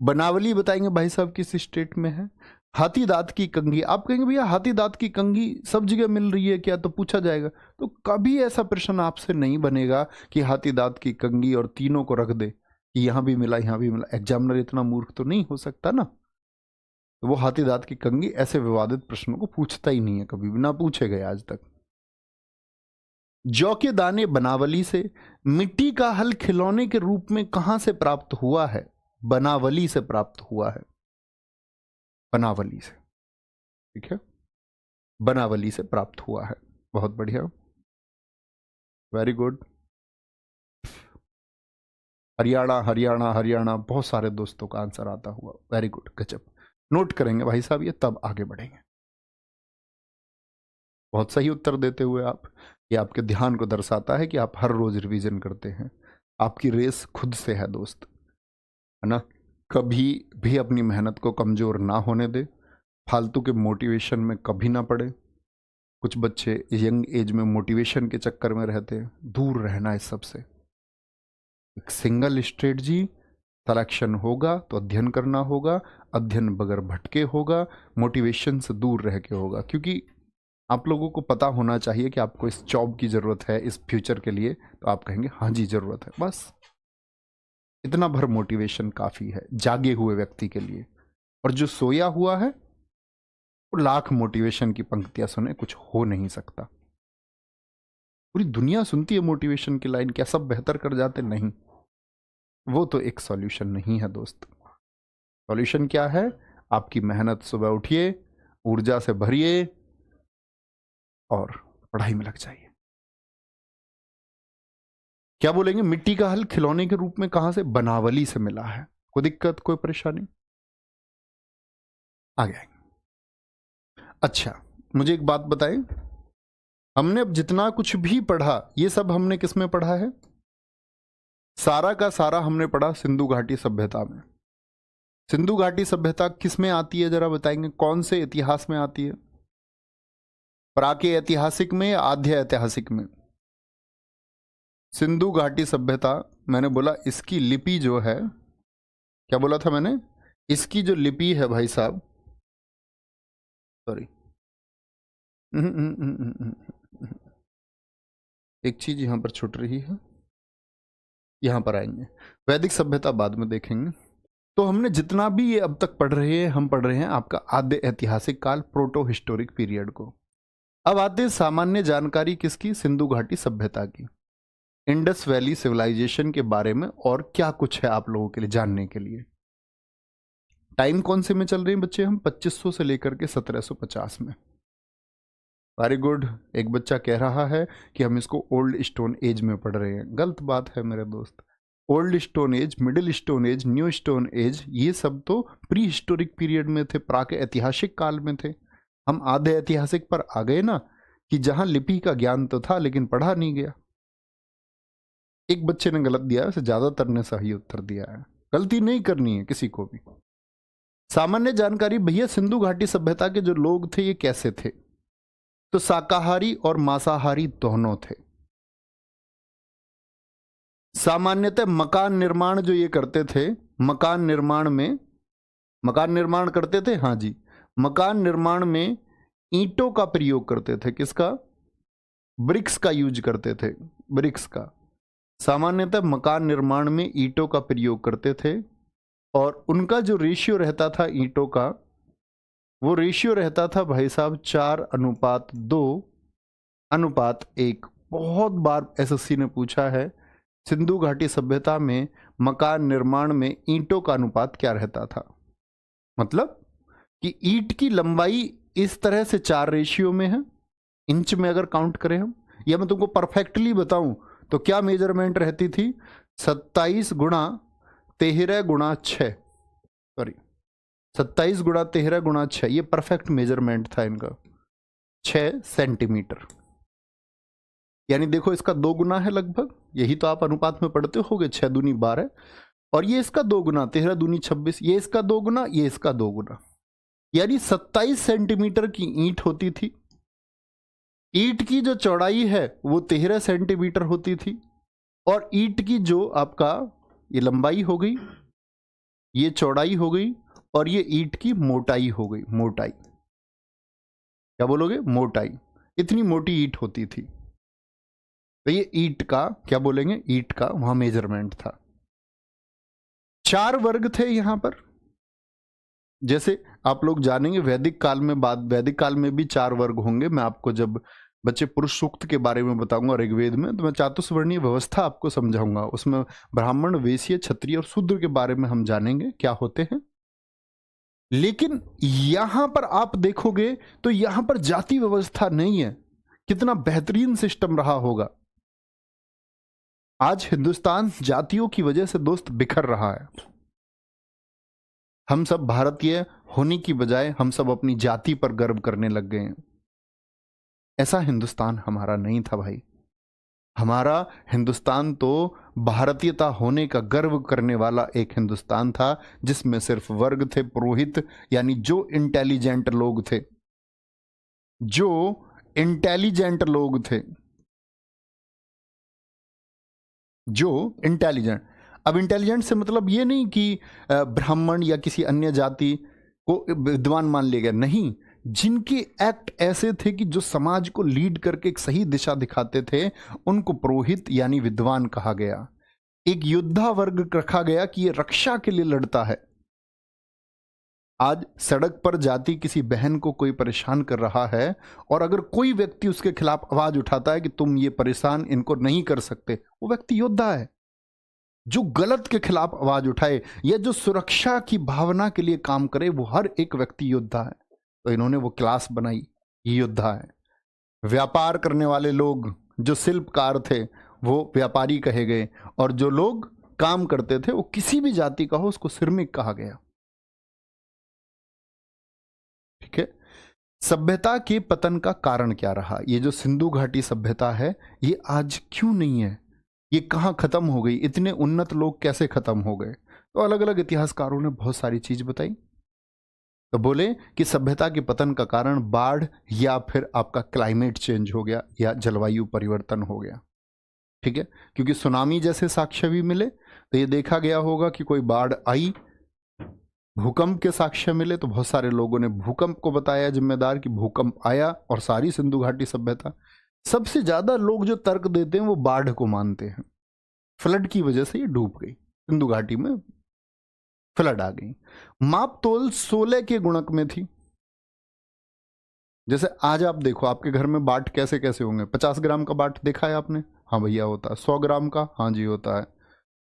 बनावली बताएंगे भाई साहब किस स्टेट में है। हाथी दांत की कंघी, आप कहेंगे भैया हाथी दांत की कंघी सब जगह मिल रही है क्या, तो पूछा जाएगा। तो कभी ऐसा प्रश्न आपसे नहीं बनेगा कि हाथी दांत की कंघी और तीनों को रख दे कि यहां भी मिला यहां भी मिला। एग्जामिनर इतना मूर्ख तो नहीं हो सकता ना। तो वो हाथी दांत की कंघी ऐसे विवादित प्रश्नों को पूछता ही नहीं है, कभी भी ना पूछे गए आज तक। जौ के दाने बनावली से। मिट्टी का हल खिलौने के रूप में कहां से प्राप्त हुआ है? बनावली से प्राप्त हुआ है, बनावली से, ठीक है, बनावली से प्राप्त हुआ है। बहुत बढ़िया, वेरी गुड। हरियाणा हरियाणा हरियाणा, बहुत सारे दोस्तों का आंसर आता हुआ, वेरी गुड, गजब। नोट करेंगे भाई साहब ये, तब आगे बढ़ेंगे। बहुत सही उत्तर देते हुए आप, ये आपके ध्यान को दर्शाता है कि आप हर रोज रिवीजन करते हैं। आपकी रेस खुद से है दोस्त, है ना। कभी भी अपनी मेहनत को कमजोर ना होने दे, फालतू के मोटिवेशन में कभी ना पड़े। कुछ बच्चे यंग एज में मोटिवेशन के चक्कर में रहते हैं, दूर रहना इस सब से। एक सिंगल स्ट्रेटजी, सिलेक्शन होगा तो अध्ययन करना होगा, अध्ययन बगैर भटके होगा, मोटिवेशन से दूर रह के होगा। क्योंकि आप लोगों को पता होना चाहिए कि आपको इस जॉब की ज़रूरत है इस फ्यूचर के लिए, तो आप कहेंगे हाँ जी ज़रूरत है, बस इतना भर मोटिवेशन काफ़ी है जागे हुए व्यक्ति के लिए। और जो सोया हुआ है वो लाख मोटिवेशन की पंक्तियां सुने, कुछ हो नहीं सकता। पूरी दुनिया सुनती है मोटिवेशन की लाइन, क्या सब बेहतर कर जाते? नहीं, वो तो एक सॉल्यूशन नहीं है दोस्त। सॉल्यूशन क्या है? आपकी मेहनत, सुबह उठिए, ऊर्जा से भरिए और पढ़ाई में लग जाइए। क्या बोलेंगे? मिट्टी का हल खिलौने के रूप में कहां से? बनावली से मिला है। कोई दिक्कत, कोई परेशानी? आ गए। अच्छा, मुझे एक बात बताएं, हमने अब जितना कुछ भी पढ़ा ये सब हमने किस में पढ़ा है? सारा का सारा हमने पढ़ा सिंधु घाटी सभ्यता में। सिंधु घाटी सभ्यता किस में आती है, जरा बताएंगे? कौन से इतिहास में आती है? प्राके ऐतिहासिक में या आध्य ऐतिहासिक में? सिंधु घाटी सभ्यता, मैंने बोला इसकी लिपि जो है, क्या बोला था मैंने? इसकी जो लिपि है भाई साहब, सॉरी, एक चीज यहां पर छूट रही है, यहां पर आएंगे। वैदिक सभ्यता बाद में देखेंगे। तो हमने जितना भी ये अब तक पढ़ रहे हैं, हम पढ़ रहे हैं आपका आद्य ऐतिहासिक काल, प्रोटो हिस्टोरिक पीरियड को। अब आते हैं सामान्य जानकारी किसकी? सिंधु घाटी सभ्यता की। इंडस वैली सिविलाइजेशन के बारे में और क्या कुछ है आप लोगों के लिए जानने के लिए। टाइम कौन से में चल रहे हैं बच्चे हम? 2500 से लेकर के 1750 में। Very good. एक बच्चा कह रहा है कि हम इसको ओल्ड स्टोन एज में पढ़ रहे हैं। गलत बात है मेरे दोस्त। Old stone age, middle stone age, new stone age, ये सब तो प्री हिस्टोरिक पीरियड में थे, प्राक ऐतिहासिक काल में थे। हम आधे ऐतिहासिक पर आ गए ना, कि जहां लिपि का ज्ञान तो था लेकिन पढ़ा नहीं गया। एक बच्चे ने गलत दिया, वैसे ज्यादातर ने सही उत्तर दिया है। गलती नहीं करनी है किसी को भी। सामान्य जानकारी भैया, सिंधु घाटी सभ्यता के जो लोग थे ये कैसे थे? तो शाकाहारी और मांसाहारी दोनों थे। सामान्यतः मकान निर्माण जो ये करते थे, मकान निर्माण में, मकान निर्माण करते थे, हाँ जी, मकान निर्माण में ईंटों का प्रयोग करते थे। किसका? ब्रिक्स का यूज करते थे, ब्रिक्स का। सामान्यतः मकान निर्माण में ईंटों का प्रयोग करते थे और उनका जो रेशियो रहता था ईंटों का, वो रेशियो रहता था भाई साहब 4:2:1। बहुत बार एसएससी ने पूछा है सिंधु घाटी सभ्यता में मकान निर्माण में ईंटों का अनुपात क्या रहता था? मतलब कि ईंट की लंबाई इस तरह से 4 रेशियो में है, इंच में अगर काउंट करें हम, या मैं तुमको परफेक्टली बताऊं तो क्या मेजरमेंट रहती थी? 27 गुणा 13 गुणा 6, सॉरी 27 गुणा 13 गुणा 6, ये परफेक्ट मेजरमेंट था इनका, 6 सेंटीमीटर। यानी देखो इसका 2 गुना है लगभग, यही तो आप अनुपात में पढ़ते होगे, 6 दूनी 12, और ये इसका 2 गुना, 13 दूनी 26, ये इसका 2 गुना, ये इसका 2 गुना, यानी 27 सेंटीमीटर की ईंट होती थी। ईंट की जो चौड़ाई है वो 13 सेंटीमीटर होती थी, और ईंट की जो आपका ये लंबाई हो गई, ये चौड़ाई हो गई, और ये ईंट की मोटाई हो गई। मोटाई क्या बोलोगे? मोटाई। इतनी मोटी ईंट होती थी, तो ये ईंट का क्या बोलेंगे? ईंट का वहां मेजरमेंट था। 4 वर्ग थे यहां पर, जैसे आप लोग जानेंगे वैदिक काल में, वैदिक काल में भी 4 वर्ग होंगे। मैं आपको जब बच्चे पुरुष सूक्त के बारे में बताऊंगा ऋग्वेद में, तो मैं चातुर्वर्णीय व्यवस्था आपको समझाऊंगा, उसमें ब्राह्मण, वैश्य, क्षत्रिय और शूद्र के बारे में हम जानेंगे क्या होते हैं। लेकिन यहां पर आप देखोगे तो यहां पर जाति व्यवस्था नहीं है। कितना बेहतरीन सिस्टम रहा होगा। आज हिंदुस्तान जातियों की वजह से दोस्त बिखर रहा है। हम सब भारतीय होने की बजाय हम सब अपनी जाति पर गर्व करने लग गए हैं। ऐसा हिंदुस्तान हमारा नहीं था भाई। हमारा हिंदुस्तान तो भारतीयता होने का गर्व करने वाला एक हिंदुस्तान था, जिसमें सिर्फ वर्ग थे, पुरोहित, यानी जो इंटेलिजेंट लोग थे, जो इंटेलिजेंट लोग थे, जो इंटेलिजेंट। अब इंटेलिजेंट से मतलब ये नहीं कि ब्राह्मण या किसी अन्य जाति को विद्वान मान लिया गया, नहीं, जिनके एक्ट ऐसे थे कि जो समाज को लीड करके एक सही दिशा दिखाते थे, उनको पुरोहित यानी विद्वान कहा गया। एक योद्धा वर्ग रखा गया कि ये रक्षा के लिए लड़ता है। आज सड़क पर जाती किसी बहन को कोई परेशान कर रहा है, और अगर कोई व्यक्ति उसके खिलाफ आवाज उठाता है कि तुम ये परेशान इनको नहीं कर सकते, वो व्यक्ति योद्धा है। जो गलत के खिलाफ आवाज उठाए या जो सुरक्षा की भावना के लिए काम करे, वो हर एक व्यक्ति योद्धा है। तो इन्होंने वो क्लास बनाई, ये योद्धा है। व्यापार करने वाले लोग, जो शिल्पकार थे, वो व्यापारी कहे गए, और जो लोग काम करते थे वो किसी भी जाति का हो, उसको श्रमिक कहा गया। ठीक है। सभ्यता के पतन का कारण क्या रहा? ये जो सिंधु घाटी सभ्यता है, ये आज क्यों नहीं है? ये कहाँ खत्म हो गई? इतने उन्नत लोग कैसे खत्म हो गए? तो अलग अलग इतिहासकारों ने बहुत सारी चीज बताई। तो बोले कि सभ्यता के पतन का कारण बाढ़, या फिर आपका क्लाइमेट चेंज हो गया, या जलवायु परिवर्तन हो गया। ठीक है, क्योंकि सुनामी जैसे साक्ष्य भी मिले, तो ये देखा गया होगा कि कोई बाढ़ आई। भूकंप के साक्ष्य मिले, तो बहुत सारे लोगों ने भूकंप को बताया जिम्मेदार, कि भूकंप आया और सारी सिंधु घाटी सभ्यता। सबसे ज्यादा लोग जो तर्क देते हैं वो बाढ़ को मानते हैं। फ्लड की वजह से ये डूब गई, सिंधु घाटी में फ्लड आ गई। माप तोल 16 के गुणक में थी। जैसे आज आप देखो, आपके घर में बाट कैसे कैसे होंगे? 50 ग्राम का बाट देखा है आपने? हाँ भैया होता है। 100 ग्राम का? हाँ जी होता है।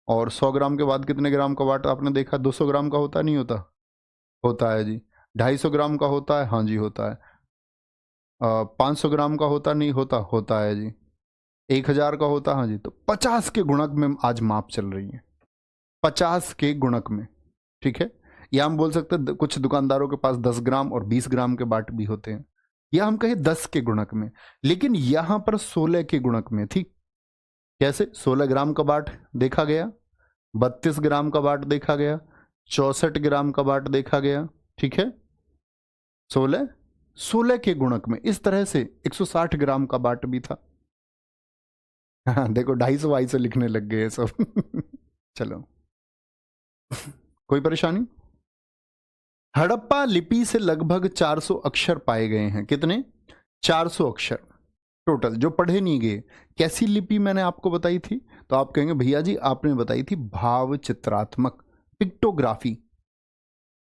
और 100 ग्राम के बाद कितने ग्राम का बाट आपने देखा? 200 ग्राम का होता नहीं होता? होता है जी। 250 ग्राम का होता है? हाँ जी होता है। 500 ग्राम का होता नहीं होता? होता है जी। 1000 का होता? हाँ जी। तो 50 के गुणक में आज माप चल रही है, 50 के गुणक में। ठीक है, या हम बोल सकते हैं कुछ दुकानदारों के पास 10 ग्राम और 20 ग्राम के बाट भी होते हैं, या हम कहें 10 के गुणक में। लेकिन यहां पर 16 के गुणक में थी। कैसे? 16 ग्राम का बाट देखा गया, 32 ग्राम का बाट देखा गया, 64 ग्राम का बाट देखा गया। ठीक है, 16 के गुणक में। इस तरह से 160 ग्राम का बाट भी था। हाँ देखो, 250 लिखने लग गए सब। चलो, कोई परेशानी? हड़प्पा लिपि से लगभग 400 अक्षर पाए गए हैं। कितने? 400 अक्षर टोटल, जो पढ़े नहीं गए। कैसी लिपि मैंने आपको बताई थी? तो आप कहेंगे भैया जी आपने बताई थी भाव चित्रात्मक, पिक्टोग्राफी,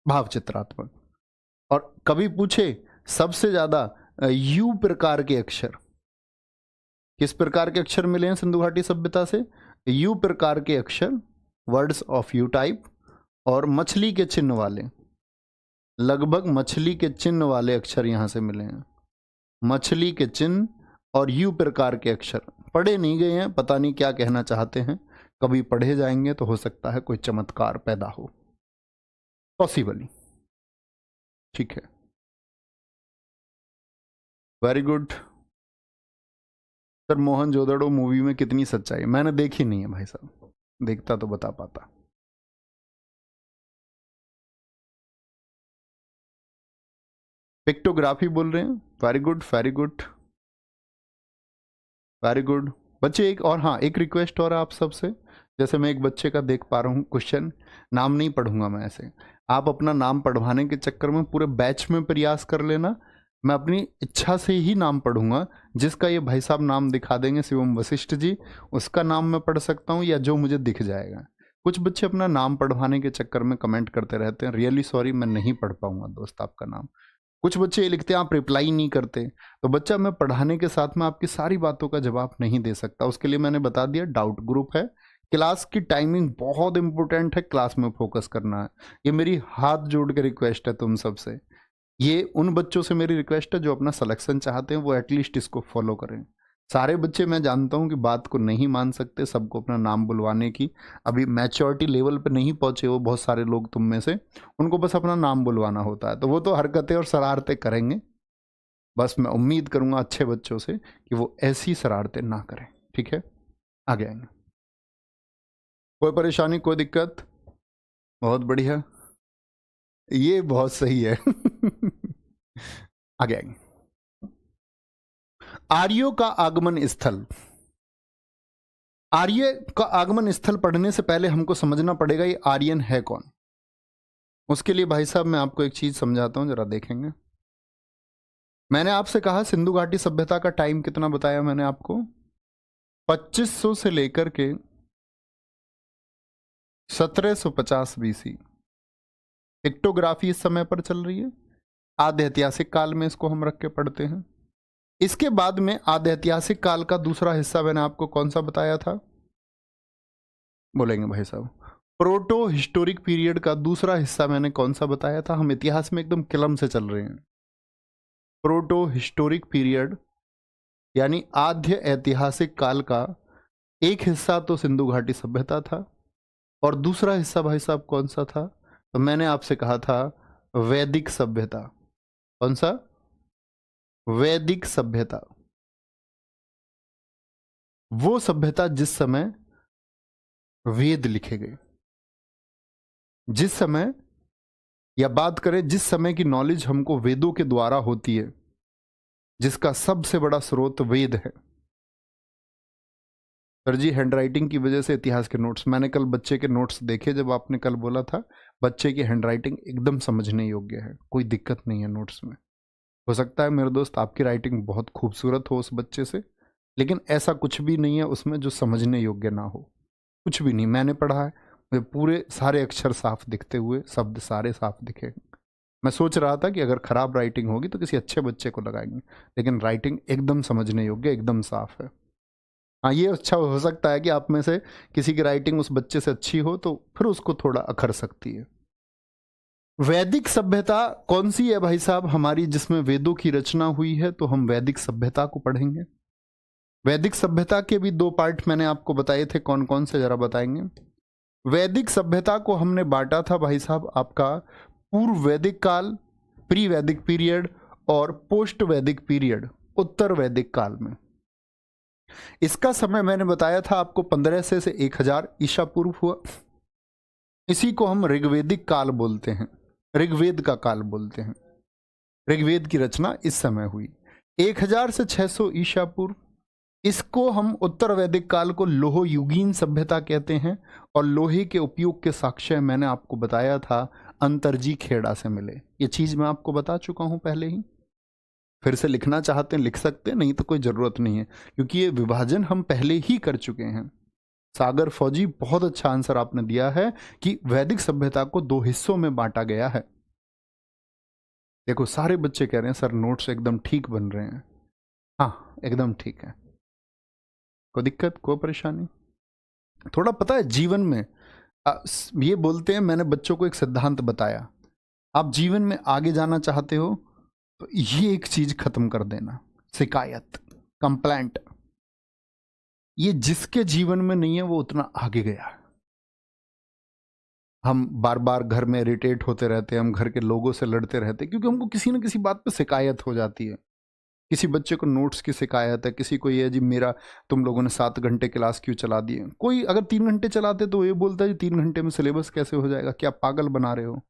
भाव चित्रात्मक। और कभी पूछे सबसे ज्यादा यू प्रकार के अक्षर, किस प्रकार के अक्षर मिले हैं सिंधु घाटी सभ्यता से? यू प्रकार के अक्षर, वर्ड्स ऑफ यू टाइप, और मछली के चिन्ह वाले, लगभग मछली के चिन्ह वाले अक्षर यहां से मिले हैं। मछली के चिन्ह और यू प्रकार के अक्षर पढ़े नहीं गए हैं, पता नहीं क्या कहना चाहते हैं, कभी पढ़े जाएंगे तो हो सकता है कोई चमत्कार पैदा हो, पॉसिबली। ठीक है, very good. Sir Mohenjodaro movie में कितनी सच्चाई? मैंने देखी नहीं है भाई साहब, देखता तो बता पाता। पिक्टोग्राफी बोल रहे हैं, very good very good very good बच्चे। एक और, हाँ, एक रिक्वेस्ट और आप सबसे, जैसे मैं एक बच्चे का देख पा रहा हूँ क्वेश्चन, नाम नहीं पढ़ूंगा मैं ऐसे, आप अपना नाम पढ़वाने के चक्कर में पूरे बैच में प्रयास कर लेना, मैं अपनी इच्छा से ही नाम पढ़ूंगा। जिसका ये भाई साहब नाम दिखा देंगे शिवम वशिष्ठ जी, उसका नाम मैं पढ़ सकता हूँ, या जो मुझे दिख जाएगा। कुछ बच्चे अपना नाम पढ़वाने के चक्कर में कमेंट करते रहते हैं, रियली सॉरी, मैं नहीं पढ़ पाऊंगा दोस्त आपका नाम। कुछ बच्चे ये लिखते हैं आप रिप्लाई नहीं करते, तो बच्चा मैं पढ़ाने के साथ में आपकी सारी बातों का जवाब नहीं दे सकता। उसके लिए मैंने बता दिया, डाउट ग्रुप है, क्लास की टाइमिंग बहुत इंपॉर्टेंट है, क्लास में फोकस करना है। ये मेरी हाथ जोड़ के रिक्वेस्ट है तुम सबसे, ये उन बच्चों से मेरी रिक्वेस्ट है जो अपना सिलेक्शन चाहते हैं, वो एटलीस्ट इसको फॉलो करें। सारे बच्चे मैं जानता हूं कि बात को नहीं मान सकते, सबको अपना नाम बुलवाने की अभी मैच्योरिटी लेवल पे नहीं पहुंचे वो बहुत सारे लोग तुम में से, उनको बस अपना नाम बुलवाना होता है, तो वो तो हरकतें और शरारतें करेंगे। बस मैं उम्मीद करूंगा अच्छे बच्चों से कि वो ऐसी शरारतें ना करें। ठीक है, आगे आएंगे। कोई परेशानी, कोई दिक्कत? बहुत बढ़िया, ये बहुत सही है। आगे आएंगे। आर्यों का आगमन स्थल। आर्य का आगमन स्थल पढ़ने से पहले हमको समझना पड़ेगा ये आर्यन है कौन। उसके लिए भाई साहब मैं आपको एक चीज समझाता हूं, जरा देखेंगे। मैंने आपसे कहा सिंधु घाटी सभ्यता का टाइम कितना बताया मैंने आपको, 2500 से लेकर के 1750 बीसी। पिक्टोग्राफी इस समय पर चल रही है, आद्य ऐतिहासिक काल में इसको हम रख के पढ़ते हैं। इसके बाद में आद्य ऐतिहासिक काल का दूसरा हिस्सा मैंने आपको कौन सा बताया था, बोलेंगे भाई साहब? प्रोटो हिस्टोरिक पीरियड का दूसरा हिस्सा मैंने कौन सा बताया था? हम इतिहास में एकदम किलम से चल रहे हैं। प्रोटो हिस्टोरिक पीरियड यानी आद्य ऐतिहासिक काल का एक हिस्सा तो सिंधु घाटी सभ्यता था, और दूसरा हिस्सा भाई साहब कौन सा था? तो मैंने आपसे कहा था वैदिक सभ्यता। कौन सा? वैदिक सभ्यता। वो सभ्यता जिस समय वेद लिखे गए, जिस समय, या बात करें जिस समय की नॉलेज हमको वेदों के द्वारा होती है, जिसका सबसे बड़ा स्रोत वेद है। सर जी हैंडराइटिंग की वजह से इतिहास के नोट्स, मैंने कल बच्चे के नोट्स देखे, जब आपने कल बोला था बच्चे की हैंडराइटिंग एकदम समझने योग्य है, कोई दिक्कत नहीं है नोट्स में। हो सकता है मेरे दोस्त आपकी राइटिंग बहुत खूबसूरत हो उस बच्चे से, लेकिन ऐसा कुछ भी नहीं है उसमें जो समझने योग्य ना हो, कुछ भी नहीं। मैंने पढ़ा है, मुझे पूरे सारे अक्षर साफ दिखते हुए, शब्द सारे साफ दिखे। मैं सोच रहा था कि अगर खराब राइटिंग होगी तो किसी अच्छे बच्चे को लगाएंगे, लेकिन राइटिंग एकदम समझने योग्य, एकदम साफ है। हाँ, ये अच्छा हो सकता है कि आप में से किसी की राइटिंग उस बच्चे से अच्छी हो तो फिर उसको थोड़ा अखर सकती है। वैदिक सभ्यता कौन सी है भाई साहब हमारी, जिसमें वेदों की रचना हुई है? तो हम वैदिक सभ्यता को पढ़ेंगे। वैदिक सभ्यता के भी दो पार्ट मैंने आपको बताए थे, कौन कौन से जरा बताएंगे? वैदिक सभ्यता को हमने बांटा था भाई साहब आपका पूर्व वैदिक काल, प्री वैदिक पीरियड, और पोस्ट वैदिक पीरियड, उत्तर वैदिक काल में। इसका समय मैंने बताया था आपको 1500 से 1000 ईसा पूर्व हुआ। इसी को हम ऋग्वेदिक काल बोलते हैं, ऋग्वेद का काल बोलते हैं। ऋग्वेद की रचना इस समय हुई 1000 से 600 ईसा पूर्व। इसको हम उत्तर वैदिक काल को लोह युगीन सभ्यता कहते हैं, और लोहे के उपयोग के साक्ष्य मैंने आपको बताया था अंतरजी खेड़ा से मिले। ये चीज मैं आपको बता चुका हूं पहले ही, फिर से लिखना चाहते हैं लिख सकते हैं, नहीं तो कोई ज़रूरत नहीं है, क्योंकि ये विभाजन हम पहले ही कर चुके हैं। सागर फौजी बहुत अच्छा आंसर आपने दिया है कि वैदिक सभ्यता को दो हिस्सों में बांटा गया है। देखो सारे बच्चे कह रहे हैं सर नोट्स एकदम ठीक बन रहे हैं। हाँ एकदम ठीक है, कोई दिक्कत, कोई परेशानी? थोड़ा पता है जीवन में ये बोलते हैं, मैंने बच्चों को एक सिद्धांत बताया, आप जीवन में आगे जाना चाहते हो तो ये एक चीज खत्म कर देना, शिकायत, कंप्लेंट। ये जिसके जीवन में नहीं है वो उतना आगे गया। हम बार बार घर में इरिटेट होते रहते हैं, हम घर के लोगों से लड़ते रहते हैं, क्योंकि हमको किसी न किसी बात पे शिकायत हो जाती है। किसी बच्चे को नोट्स की शिकायत है, किसी को ये जी मेरा तुम लोगों ने 7 घंटे क्लास क्यों चला दिए। कोई अगर 3 घंटे चलाते तो ये बोलता है जी 3 घंटे में सिलेबस कैसे हो जाएगा, क्या पागल बना रहे हो।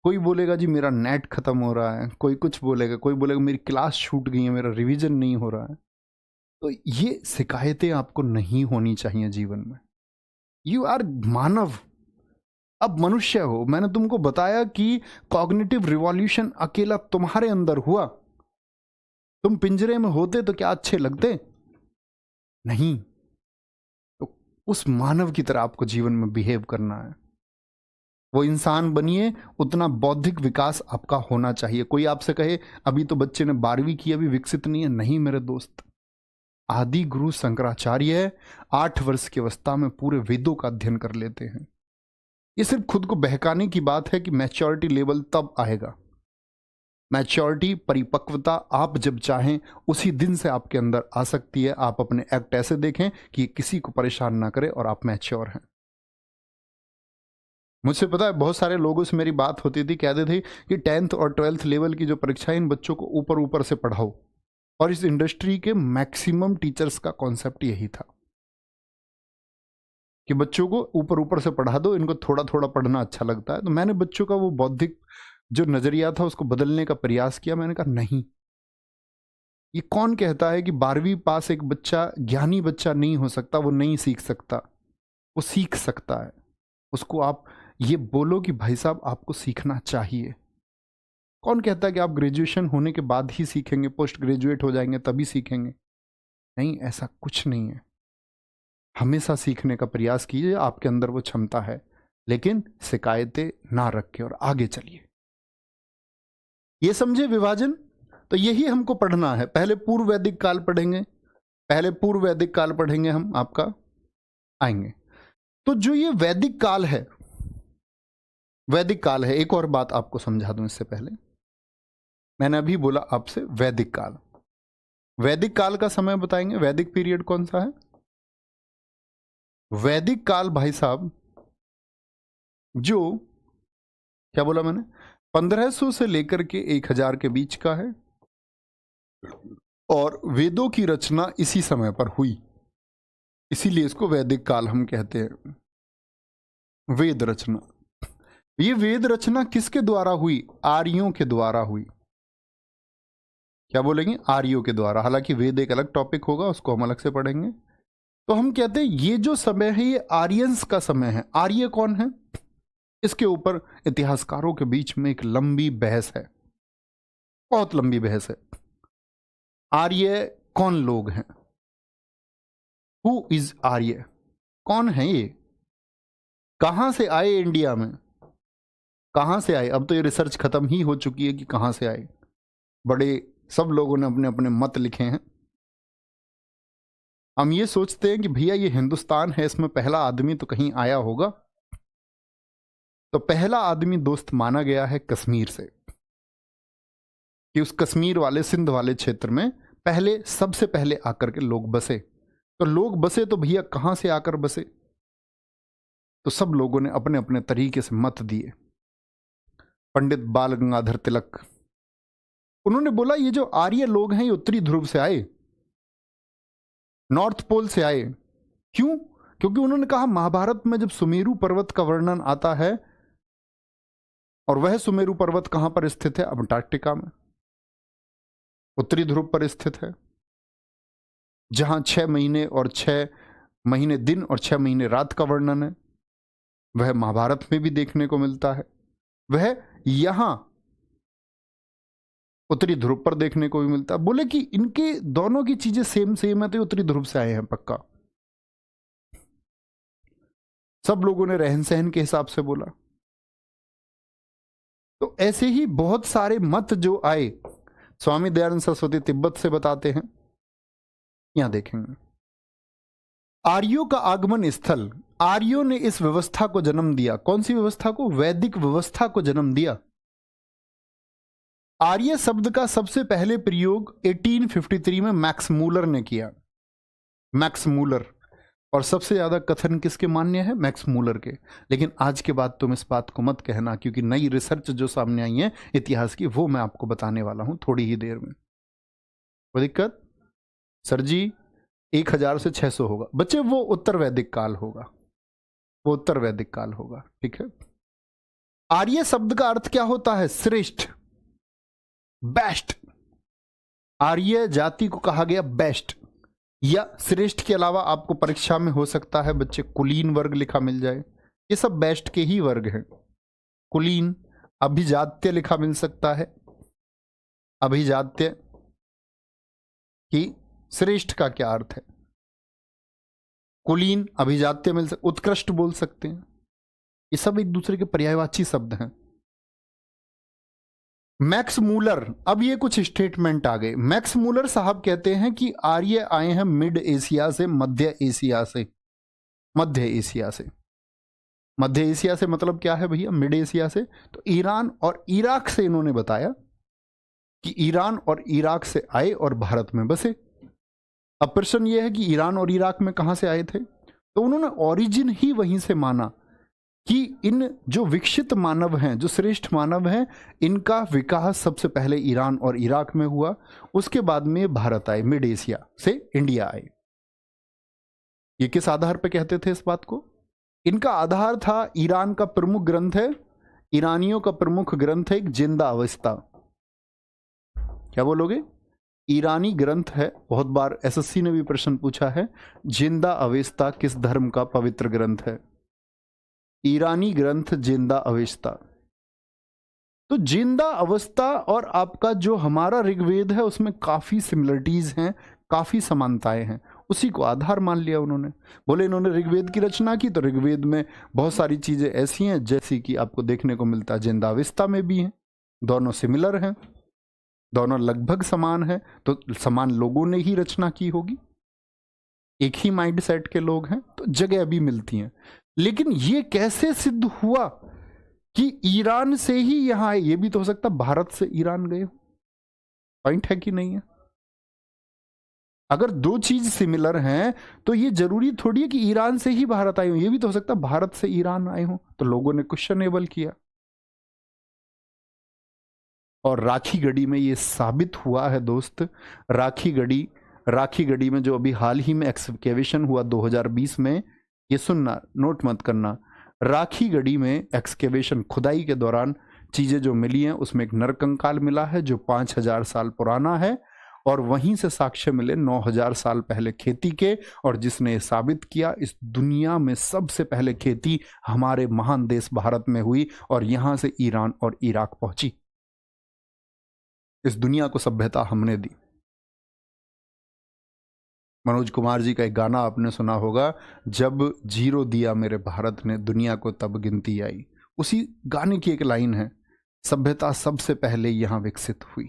कोई बोलेगा जी मेरा नेट खत्म हो रहा है, कोई कुछ बोलेगा, कोई बोलेगा मेरी क्लास छूट गई है, मेरा रिवीजन नहीं हो रहा है। तो ये शिकायतें आपको नहीं होनी चाहिए जीवन में। यू आर मानव, अब मनुष्य हो। मैंने तुमको बताया कि कॉग्निटिव रिवॉल्यूशन अकेला तुम्हारे अंदर हुआ। तुम पिंजरे में होते तो क्या अच्छे लगते? नहीं। तो उस मानव की तरह आपको जीवन में बिहेव करना है। वो इंसान बनिए, उतना बौद्धिक विकास आपका होना चाहिए। कोई आपसे कहे अभी तो बच्चे ने 12वीं की, अभी विकसित नहीं है, नहीं मेरे दोस्त। आदि गुरु शंकराचार्य 8 वर्ष की अवस्था में पूरे वेदों का अध्ययन कर लेते हैं। ये सिर्फ खुद को बहकाने की बात है कि मैच्योरिटी लेवल तब आएगा। मैच्योरिटी, परिपक्वता आप जब चाहें उसी दिन से आपके अंदर आ सकती है। आप अपने एक्ट ऐसे देखें कि ये किसी को परेशान ना करे और आप मैच्योर हैं। मुझसे पता है बहुत सारे लोगों से मेरी बात होती थी, कहते थे कि 10th और 12th लेवल की जो परीक्षाएं, इन बच्चों को ऊपर ऊपर से पढ़ाओ। और इस इंडस्ट्री के मैक्सिमम टीचर्स का कॉन्सेप्ट यही था कि बच्चों को ऊपर ऊपर से पढ़ा दो, इनको थोड़ा थोड़ा पढ़ना अच्छा लगता है। तो मैंने बच्चों का वो बौद्धिक जो नजरिया था उसको बदलने का प्रयास किया। मैंने कहा नहीं, ये कौन कहता है कि 12वीं पास एक बच्चा ज्ञानी बच्चा नहीं हो सकता, वो नहीं सीख सकता। वो सीख सकता है। उसको आप ये बोलो कि भाई साहब आपको सीखना चाहिए। कौन कहता है कि आप ग्रेजुएशन होने के बाद ही सीखेंगे, पोस्ट ग्रेजुएट हो जाएंगे तभी सीखेंगे? नहीं, ऐसा कुछ नहीं है। हमेशा सीखने का प्रयास कीजिए, आपके अंदर वो क्षमता है, लेकिन शिकायतें ना रख के और आगे चलिए। ये समझे विभाजन? तो यही हमको पढ़ना है। पहले पूर्व वैदिक काल पढ़ेंगे, पहले पूर्व वैदिक काल पढ़ेंगे, हम आपका आएंगे। तो जो ये वैदिक काल है, वैदिक काल है, एक और बात आपको समझा दूं इससे पहले। मैंने अभी बोला आपसे वैदिक काल, वैदिक काल का समय बताएंगे। वैदिक पीरियड कौन सा है? वैदिक काल भाई साहब, जो क्या बोला मैंने, 1500 से लेकर के 1000 के बीच का है। और वेदों की रचना इसी समय पर हुई, इसीलिए इसको वैदिक काल हम कहते हैं। वेद रचना, ये वेद रचना किसके द्वारा हुई? आर्यों के द्वारा हुई। क्या बोलेंगे? आर्यों के द्वारा। हालांकि वेद एक अलग टॉपिक होगा, उसको हम अलग से पढ़ेंगे। तो हम कहते हैं ये जो समय है ये आर्यंस का समय है। आर्य कौन है? इसके ऊपर इतिहासकारों के बीच में एक लंबी बहस है, बहुत लंबी बहस है। आर्य कौन लोग हैं? हु इज आर्य? कौन है ये? कहां से आए इंडिया में? कहां से आए? अब तो ये रिसर्च खत्म ही हो चुकी है कि कहां से आए। बड़े सब लोगों ने अपने अपने मत लिखे हैं। हम ये सोचते हैं कि भैया ये हिंदुस्तान है, इसमें पहला आदमी तो कहीं आया होगा। तो पहला आदमी दोस्त माना गया है कश्मीर से, कि उस कश्मीर वाले, सिंध वाले क्षेत्र में पहले, सबसे पहले आकर के लोग बसे। तो लोग बसे तो भैया कहां से आकर बसे? तो सब लोगों ने अपने अपने तरीके से मत दिए। पंडित बाल गंगाधर तिलक, उन्होंने बोला ये जो आर्य लोग हैं ये उत्तरी ध्रुव से आए, नॉर्थ पोल से आए। क्यों? क्योंकि उन्होंने कहा महाभारत में जब सुमेरु पर्वत का वर्णन आता है, और वह सुमेरु पर्वत कहां पर स्थित है? अंटार्कटिका में, उत्तरी ध्रुव पर स्थित है, जहां 6 महीने और 6 महीने दिन और 6 महीने रात का वर्णन है। वह महाभारत में भी देखने को मिलता है। वह यहां उत्तरी ध्रुव पर देखने को भी मिलता है। बोले कि इनके दोनों की चीजें सेम सेम है, तो उत्तरी ध्रुव से आए हैं पक्का। सब लोगों ने रहन सहन के हिसाब से बोला। तो ऐसे ही बहुत सारे मत जो आए, स्वामी दयानंद सरस्वती तिब्बत से बताते हैं, यहां देखेंगे। आर्यों का आगमन स्थल, आर्यों ने इस व्यवस्था को जन्म दिया। कौन सी व्यवस्था को? वैदिक व्यवस्था को जन्म दिया। आर्य शब्द का सबसे पहले प्रयोग 1853 में मैक्स मूलर ने किया। Max Muller. और सबसे ज्यादा कथन किसके मान्य है? मैक्स मूलर के। लेकिन आज के बाद तुम इस बात को मत कहना, क्योंकि नई रिसर्च जो सामने आई है इतिहास की, वो मैं आपको बताने वाला हूं थोड़ी ही देर में। वो दिक्कत सर जी 1000 से 600 होगा बच्चे, वो उत्तर वैदिक काल होगा, वो उत्तर वैदिक काल होगा। ठीक है। आर्य शब्द का अर्थ क्या होता है? श्रेष्ठ, बेस्ट। आर्य जाति को कहा गया बेस्ट या श्रेष्ठ के अलावा आपको परीक्षा में हो सकता है बच्चे कुलीन वर्ग लिखा मिल जाए। ये सब बेस्ट के ही वर्ग हैं। कुलीन, अभिजात्य लिखा मिल सकता है। अभिजात्य की श्रेष्ठ का क्या अर्थ है? कुलीन, अभिजात्य मिल सकता, उत्कृष्ट बोल सकते हैं। ये सब एक दूसरे के पर्यायवाची शब्द हैं। मैक्स मूलर, अब ये कुछ स्टेटमेंट आ गए। मैक्स मूलर साहब कहते हैं कि आर्य आए हैं मिड एशिया से, मध्य एशिया से। मध्य एशिया से, मध्य एशिया से मतलब क्या है भैया? मिड एशिया से। तो ईरान और इराक से इन्होंने बताया कि ईरान और इराक से आए और भारत में बसे। अब प्रश्न यह है कि ईरान और इराक में कहां से आए थे? तो उन्होंने ओरिजिन ही वहीं से माना कि इन जो विकसित मानव हैं, जो श्रेष्ठ मानव हैं, इनका विकास सबसे पहले ईरान और इराक में हुआ। उसके बाद में भारत आए, मिड एशिया से इंडिया आए। ये किस आधार पर कहते थे इस बात को? इनका आधार था ईरान का प्रमुख ग्रंथ है, ईरानियों का प्रमुख ग्रंथ है एक जिंदा अवस्था। क्या बोलोगे? ईरानी ग्रंथ है, बहुत बार एसएससी ने भी प्रश्न पूछा है, जिंदा अवस्था किस धर्म का पवित्र ग्रंथ है? ईरानी ग्रंथ जिंदा अवस्था। तो जिंदा अवस्था और आपका जो हमारा ऋग्वेद है उसमें काफी सिमिलरिटीज हैं, काफी समानताएं हैं। उसी को आधार मान लिया उन्होंने। बोले इन्होंने ऋग्वेद की रचना की तो ऋग्वेद में बहुत सारी चीजें ऐसी हैं जैसी कि आपको देखने को मिलता है जिंदा अवस्था में भी हैं। दोनों सिमिलर हैं, दोनों लगभग समान हैं, तो समान लोगों ने ही रचना की होगी, एक ही माइंड सेट के लोग हैं, तो जगह भी मिलती हैं। लेकिन ये कैसे सिद्ध हुआ कि ईरान से ही यहां आए? ये भी तो हो सकता भारत से ईरान गए हो। पॉइंट है कि नहीं है? अगर दो चीज सिमिलर हैं तो ये जरूरी थोड़ी है कि ईरान से ही भारत आए हो, ये भी तो हो सकता भारत से ईरान आए हो। तो लोगों ने क्वेश्चनेबल किया और राखी गढ़ी में ये साबित हुआ है दोस्त। राखी गढ़ी में जो अभी हाल ही में एक्सकेवेशन हुआ 2020 में, ये सुनना, नोट मत करना, राखी गढ़ी में एक्सकेवेशन खुदाई के दौरान चीजें जो मिली हैं उसमें एक नरकंकाल मिला है जो 5000 साल पुराना है, और वहीं से साक्ष्य मिले 9000 साल पहले खेती के, और जिसने साबित किया इस दुनिया में सबसे पहले खेती हमारे महान देश भारत में हुई और यहां से ईरान और इराक पहुंची। इस दुनिया को सभ्यता हमने दी। मनोज कुमार जी का एक गाना आपने सुना होगा, जब जीरो दिया मेरे भारत ने दुनिया को तब गिनती आई। उसी गाने की एक लाइन है, सभ्यता सबसे पहले यहां विकसित हुई।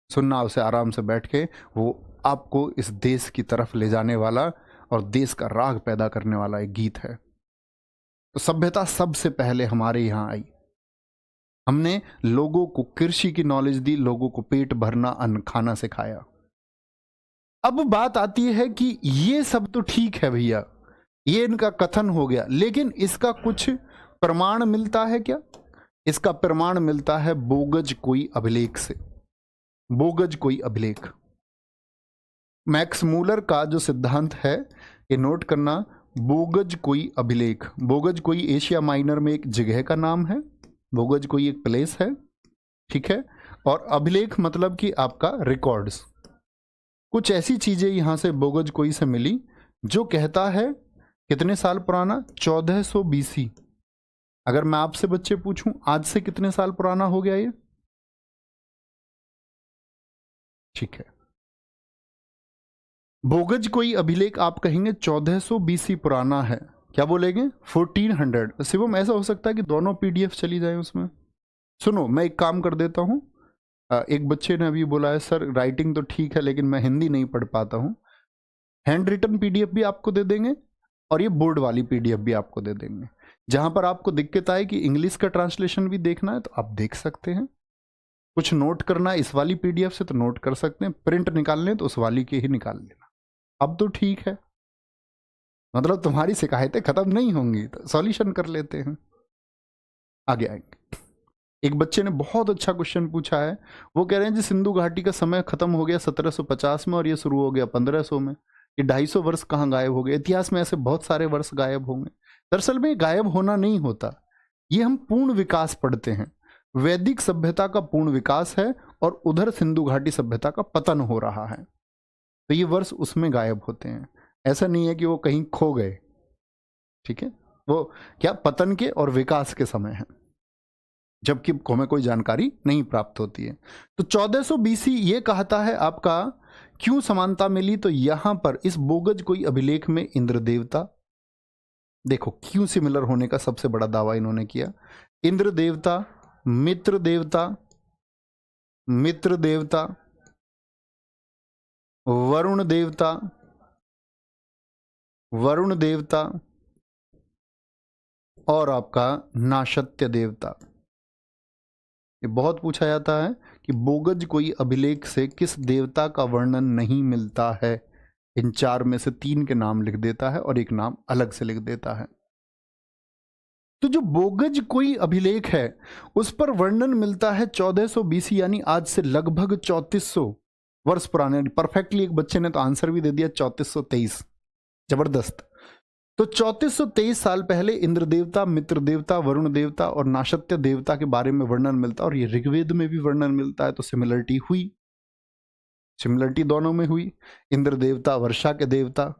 सुनना उसे आराम से बैठ के, वो आपको इस देश की तरफ ले जाने वाला और देश का राग पैदा करने वाला एक गीत है। तो सभ्यता सबसे पहले हमारे यहां आई। हमने लोगों को कृषि की नॉलेज दी, लोगों को पेट भरना, अन्न खाना सिखाया। अब बात आती है कि ये सब तो ठीक है भैया, ये इनका कथन हो गया, लेकिन इसका कुछ प्रमाण मिलता है क्या? इसका प्रमाण मिलता है बोगज कोई अभिलेख से। बोगज कोई अभिलेख, मैक्स मूलर का जो सिद्धांत है ये नोट करना, बोगज कोई अभिलेख। बोगज कोई एशिया माइनर में एक जगह का नाम है, बोगज कोई एक प्लेस है, ठीक है। और अभिलेख मतलब कि आपका रिकॉर्ड्स। कुछ ऐसी चीजें यहां से बोगज कोई से मिली जो कहता है कितने साल पुराना, 1400 BC। अगर मैं आपसे बच्चे पूछूं आज से कितने साल पुराना हो गया ये? ठीक है, बोगज कोई अभिलेख आप कहेंगे 1400 BC पुराना है, क्या बोलेंगे? 1400। शिवम ऐसा हो सकता है कि दोनों PDF चली जाए उसमें। सुनो मैं एक काम कर देता हूं, एक बच्चे ने अभी बोला है सर राइटिंग तो ठीक है लेकिन मैं हिंदी नहीं पढ़ पाता हूं, हैंड रिटन पीडीएफ भी आपको दे देंगे और ये बोर्ड वाली पीडीएफ भी आपको दे देंगे। जहां पर आपको दिक्कत आए कि इंग्लिश का ट्रांसलेशन भी देखना है तो आप देख सकते हैं, कुछ नोट करना है इस वाली पीडीएफ से तो नोट कर सकते हैं, प्रिंट निकालने तो उस वाली के ही निकाल लेना। अब तो ठीक है, मतलब तुम्हारी शिकायतें खत्म नहीं होंगी, तो सॉल्यूशन कर लेते हैं। आगे आएंगे। एक बच्चे ने बहुत अच्छा क्वेश्चन पूछा है, वो कह रहे हैं जी सिंधु घाटी का समय खत्म हो गया 1750 में और ये शुरू हो गया 1500 में, ये 250 वर्ष कहाँ गायब हो गए? इतिहास में ऐसे बहुत सारे वर्ष गायब होंगे। दरअसल में गायब होना नहीं होता, ये हम पूर्ण विकास पढ़ते हैं। वैदिक सभ्यता का पूर्ण विकास है और उधर सिंधु घाटी सभ्यता का पतन हो रहा है, तो ये वर्ष उसमें गायब होते हैं। ऐसा नहीं है कि वो कहीं खो गए, ठीक है, वो क्या पतन के और विकास के समय है, जबकि हमें कोई जानकारी नहीं प्राप्त होती है। तो 1400 बीसी ये कहता है आपका क्यों समानता मिली, तो यहां पर इस बोगज कोई अभिलेख में इंद्र देवता, देखो क्यों सिमिलर होने का सबसे बड़ा दावा इन्होंने किया। इंद्र देवता, मित्र देवता, मित्र देवता, वरुण देवता, वरुण देवता और आपका नाशत्य देवता। ये बहुत पूछा जाता है कि बोगज कोई अभिलेख से किस देवता का वर्णन नहीं मिलता है। इन चार में से 3 के नाम लिख देता है और एक नाम अलग से लिख देता है। तो जो बोगज कोई अभिलेख है उस पर वर्णन मिलता है 1400 बीसी, यानी आज से लगभग 3400 वर्ष पुराने। परफेक्टली एक बच्चे ने तो आंसर भी दे दिया 3423, जबरदस्त। तो 3423 साल पहले इंद्र देवता, मित्र देवता, वरुण देवता और नाशत्य देवता के बारे में वर्णन मिलता है और ये ऋग्वेद में भी वर्णन मिलता है। तो सिमिलरिटी हुई, सिमिलरिटी दोनों में हुई। इंद्र देवता वर्षा के देवता,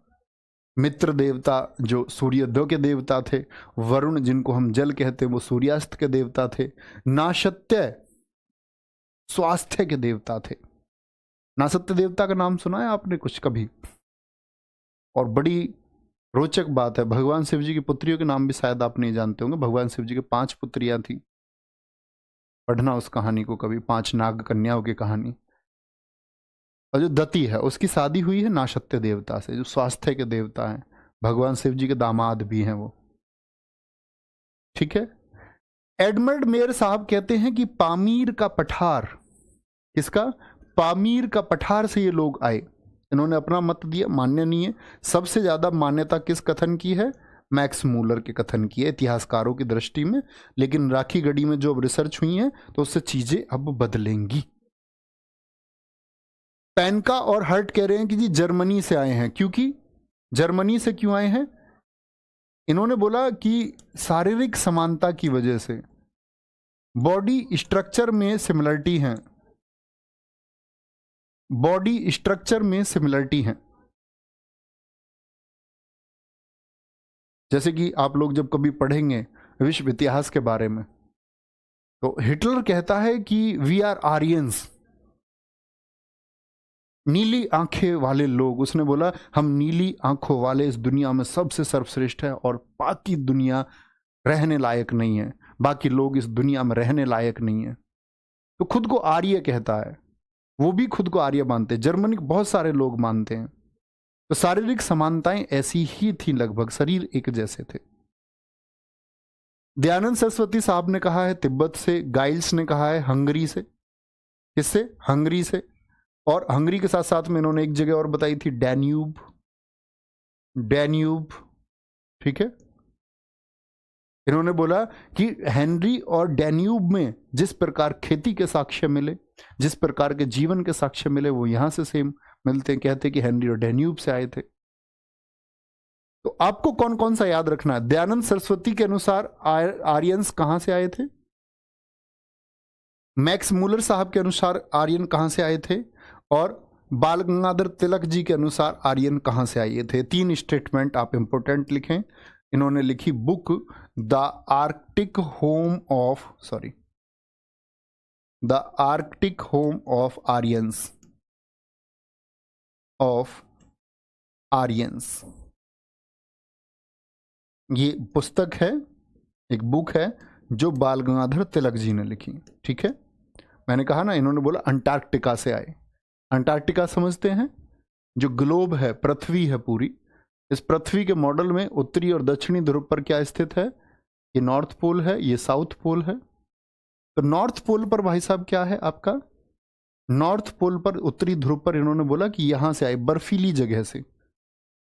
मित्र देवता जो सूर्योदय के देवता थे, वरुण जिनको हम जल कहते हैं वो सूर्यास्त के देवता थे, नाशत्य स्वास्थ्य के देवता थे। नाशत्य देवता का नाम सुना है आपने कुछ कभी? और बड़ी रोचक बात है, भगवान शिव जी की पुत्रियों के नाम भी शायद आप नहीं जानते होंगे। भगवान शिव जी के 5 पुत्रियां थी, पढ़ना उस कहानी को कभी, 5 नाग कन्याओं की कहानी। और जो दती है उसकी शादी हुई है नाशत्य देवता से, जो स्वास्थ्य के देवता हैं, भगवान शिव जी के दामाद भी हैं वो, ठीक है। एडमंड मेयर साहब कहते हैं कि पामीर का पठार, किसका? पामीर का पठार से ये लोग आए। इन्होंने अपना मत दिया, मान्य नहीं है। सबसे ज्यादा मान्यता किस कथन की है? मैक्स मूलर के कथन की है इतिहासकारों की दृष्टि में। लेकिन राखी गढ़ी में जो अब रिसर्च हुई है तो उससे चीजें अब बदलेंगी। पेनका और हर्ट कह रहे हैं कि जी जर्मनी से आए हैं। क्योंकि जर्मनी से क्यों आए हैं? इन्होंने बोला कि शारीरिक समानता की वजह से, बॉडी स्ट्रक्चर में सिमिलरिटी है, बॉडी स्ट्रक्चर में सिमिलरिटी है। जैसे कि आप लोग जब कभी पढ़ेंगे विश्व इतिहास के बारे में तो हिटलर कहता है कि वी आर आर्यंस, नीली आंखें वाले लोग। उसने बोला हम नीली आंखों वाले इस दुनिया में सबसे सर्वश्रेष्ठ है और बाकी दुनिया रहने लायक नहीं है, बाकी लोग इस दुनिया में रहने लायक नहीं है। तो खुद को आर्य कहता है, वो भी खुद को आर्य मानते हैं। जर्मनी के बहुत सारे लोग मानते हैं। तो शारीरिक समानताएं ऐसी ही थी, लगभग शरीर एक जैसे थे। दयानंद सरस्वती साहब ने कहा है तिब्बत से, गाइल्स ने कहा है हंगरी से। किससे? हंगरी से। और हंगरी के साथ साथ में इन्होंने एक जगह और बताई थी, डैन्यूब, डैन्यूब, ठीक है। इन्होंने बोला कि हेनरी और डैन्यूब में जिस प्रकार खेती के साक्ष्य मिले, जिस प्रकार के जीवन के साक्ष्य मिले, वो यहां से सेम मिलते हैं। कहते कि हेनरी और डैन्यूब से आए थे। तो आपको कौन कौन सा याद रखना है? दयानंद सरस्वती के अनुसार आर्यंस कहां से आए थे? मैक्स मूलर साहब के अनुसार आर्यन कहां से आए थे? और बाल गंगाधर तिलक जी के अनुसार आर्यन कहां से आए थे? 3 स्टेटमेंट आप इंपोर्टेंट लिखें। इन्होंने लिखी book the Arctic home of, sorry, the Arctic home of Aryans, of Aryans. ये पुस्तक है, एक बुक है जो बाल गंगाधर तिलक जी ने लिखी, ठीक है। मैंने कहा ना, इन्होंने बोला अंटार्कटिका से आए। अंटार्कटिका समझते हैं? जो ग्लोब है, पृथ्वी है पूरी, इस पृथ्वी के मॉडल में उत्तरी और दक्षिणी ध्रुव पर क्या स्थित है? ये नॉर्थ पोल है, ये साउथ पोल है। तो नॉर्थ पोल पर भाई साहब क्या है आपका? नॉर्थ पोल पर, उत्तरी ध्रुव पर इन्होंने बोला कि यहां से आए, बर्फीली जगह से।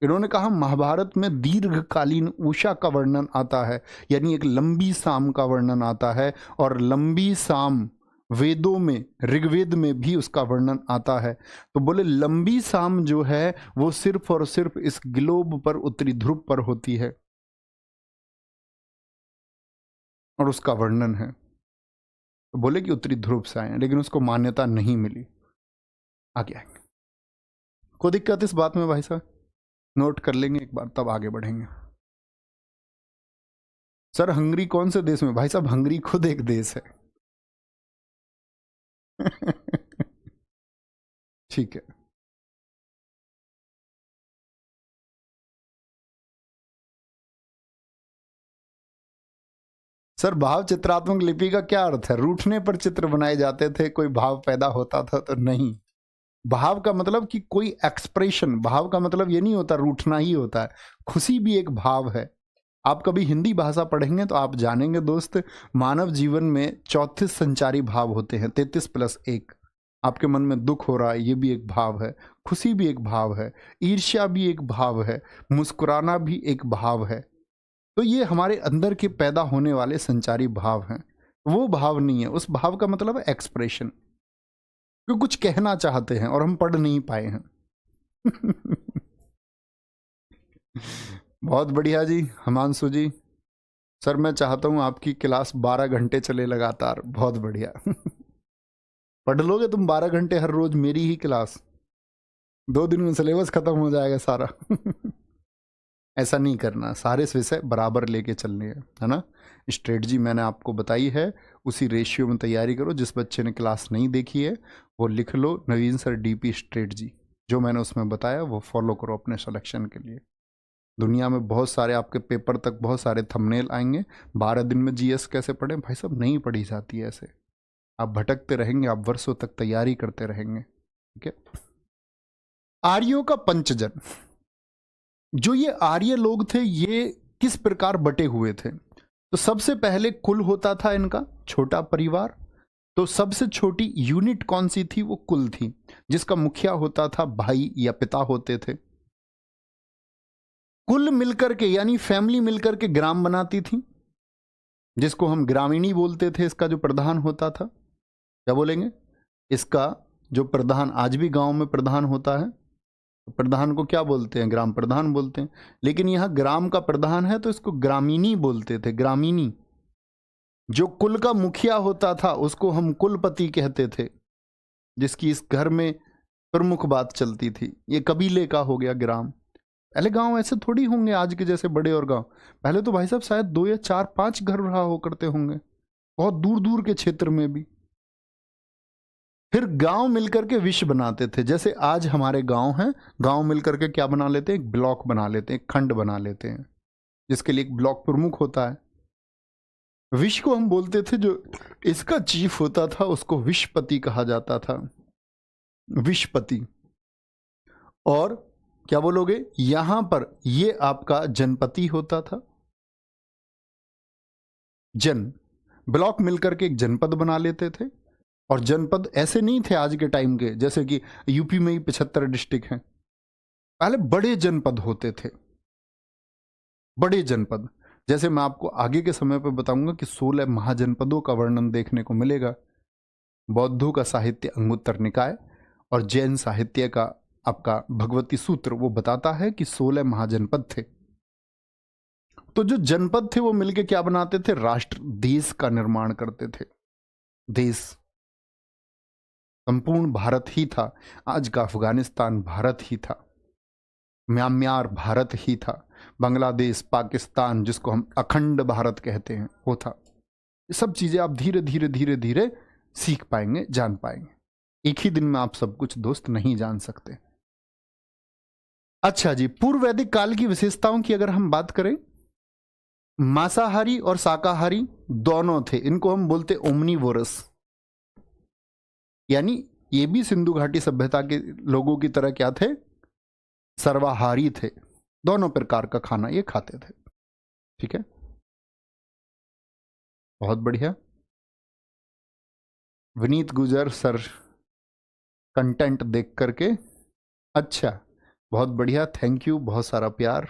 इन्होंने कहा महाभारत में दीर्घकालीन उषा का वर्णन आता है, यानी एक लंबी शाम का वर्णन आता है, और लंबी शाम वेदों में, ऋग्वेद में भी उसका वर्णन आता है। तो बोले लंबी शाम जो है वो सिर्फ और सिर्फ इस ग्लोब पर, उत्तरी ध्रुव पर होती है, और उसका वर्णन है। तो बोले कि उत्तरी ध्रुव से आए, लेकिन उसको मान्यता नहीं मिली। आगे आएंगे, कोई दिक्कत इस बात में भाई साहब? नोट कर लेंगे एक बार, तब आगे बढ़ेंगे। सर हंगरी कौन से देश में? भाई साहब हंगरी खुद एक देश है। ठीक है। सर भाव चित्रात्मक लिपि का क्या अर्थ है? रूठने पर चित्र बनाए जाते थे, कोई भाव पैदा होता था तो नहीं। भाव का मतलब कि कोई एक्सप्रेशन, भाव का मतलब ये नहीं होता रूठना ही होता है, खुशी भी एक भाव है। आप कभी हिंदी भाषा पढ़ेंगे तो आप जानेंगे दोस्त, मानव जीवन में 34 संचारी भाव होते हैं, 33 + 1। आपके मन में दुख हो रहा है, ये भी एक भाव है, खुशी भी एक भाव है, ईर्ष्या भी एक भाव है, मुस्कुराना भी एक भाव है। तो ये हमारे अंदर के पैदा होने वाले संचारी भाव हैं। वो भाव नहीं है, उस भाव का मतलब है एक्सप्रेशन, जो कुछ कहना चाहते हैं और हम पढ़ नहीं पाए हैं। बहुत बढ़िया जी हिमांशु जी। सर मैं चाहता हूं आपकी क्लास 12 घंटे चले लगातार। बहुत बढ़िया। पढ़ लोगे तुम 12 घंटे हर रोज मेरी ही क्लास? 2 दिन में सिलेबस खत्म हो जाएगा सारा। ऐसा नहीं करना, सारे विषय बराबर लेके चलने हैं, है ना। स्ट्रेटजी मैंने आपको बताई है, उसी रेशियो में तैयारी करो। जिस बच्चे ने क्लास नहीं देखी है वो लिख लो, नवीन सर डीपी स्ट्रेटजी, जो मैंने उसमें बताया वो फॉलो करो अपने सिलेक्शन के लिए। दुनिया में बहुत सारे आपके पेपर तक बहुत सारे थंबनेल आएंगे। 12 दिन में जीएस कैसे पढ़ें? भाई साहब नहीं पढ़ी जाती है ऐसे। आप भटकते रहेंगे, आप वर्षों तक तैयारी करते रहेंगे। ठीक है। आर्यों का पंचजन, जो ये आर्य लोग थे ये किस प्रकार बटे हुए थे? तो सबसे पहले कुल होता था इनका, छोटा परिवार। तो सबसे छोटी यूनिट कौन सी थी? वो कुल थी, जिसका मुखिया होता था भाई या पिता होते थे। कुल मिलकर के यानी फैमिली मिलकर के ग्राम बनाती थी, जिसको हम ग्रामीणी बोलते थे। इसका जो प्रधान होता था, क्या बोलेंगे? इसका जो प्रधान, आज भी गांव में प्रधान होता है, प्रधान को क्या बोलते हैं? ग्राम प्रधान बोलते हैं। लेकिन यहां ग्राम का प्रधान है तो इसको ग्रामीणी बोलते थे, ग्रामीणी। जो कुल का मुखिया होता था उसको हम कुलपति कहते थे, जिसकी इस घर में प्रमुख बात चलती थी। ये कबीले का हो गया ग्राम। पहले गांव ऐसे थोड़ी होंगे आज के जैसे बड़े और गांव। पहले तो भाई साहब शायद 2 या 4-5 घर रहा हो करते होंगे, बहुत दूर दूर के क्षेत्र में भी। फिर गांव मिलकर के विश्व बनाते थे। जैसे आज हमारे गांव हैं, गांव मिलकर के क्या बना लेते हैं? एक ब्लॉक बना लेते हैं, एक खंड बना लेते हैं, जिसके लिए एक ब्लॉक प्रमुख होता है। विश्व को हम बोलते थे, जो इसका चीफ होता था उसको विश्वपति कहा जाता था, विश्वपति। और क्या बोलोगे? यहां पर ये आपका जनपति होता था। जन, ब्लॉक मिलकर के एक जनपद बना लेते थे। और जनपद ऐसे नहीं थे आज के टाइम के, जैसे कि यूपी में ही 75 डिस्ट्रिक्ट हैं। पहले बड़े जनपद होते थे, बड़े जनपद। जैसे मैं आपको आगे के समय पर बताऊंगा कि 16 महाजनपदों का वर्णन देखने को मिलेगा। बौद्धों का साहित्य अंगुत्तर निकाय और जैन साहित्य का आपका भगवती सूत्र, वो बताता है कि 16 महाजनपद थे। तो जो जनपद थे वो मिलके क्या बनाते थे? राष्ट्र, देश का निर्माण करते थे। देश, संपूर्ण भारत ही था। आज का अफगानिस्तान भारत ही था, म्यांमार भारत ही था, बांग्लादेश, पाकिस्तान, जिसको हम अखंड भारत कहते हैं, वो था। ये सब चीजें आप धीरे धीरे धीरे धीरे सीख पाएंगे, जान पाएंगे। एक ही दिन में आप सब कुछ दोस्त नहीं जान सकते। अच्छा जी, पूर्व वैदिक काल की विशेषताओं की अगर हम बात करें, मांसाहारी और शाकाहारी दोनों थे। इनको हम बोलते ओमनीवोरस, यानी ये भी सिंधु घाटी सभ्यता के लोगों की तरह क्या थे? सर्वाहारी थे, दोनों प्रकार का खाना ये खाते थे। ठीक है, बहुत बढ़िया। विनीत गुजर सर, कंटेंट देख करके, अच्छा, बहुत बढ़िया, थैंक यू, बहुत सारा प्यार।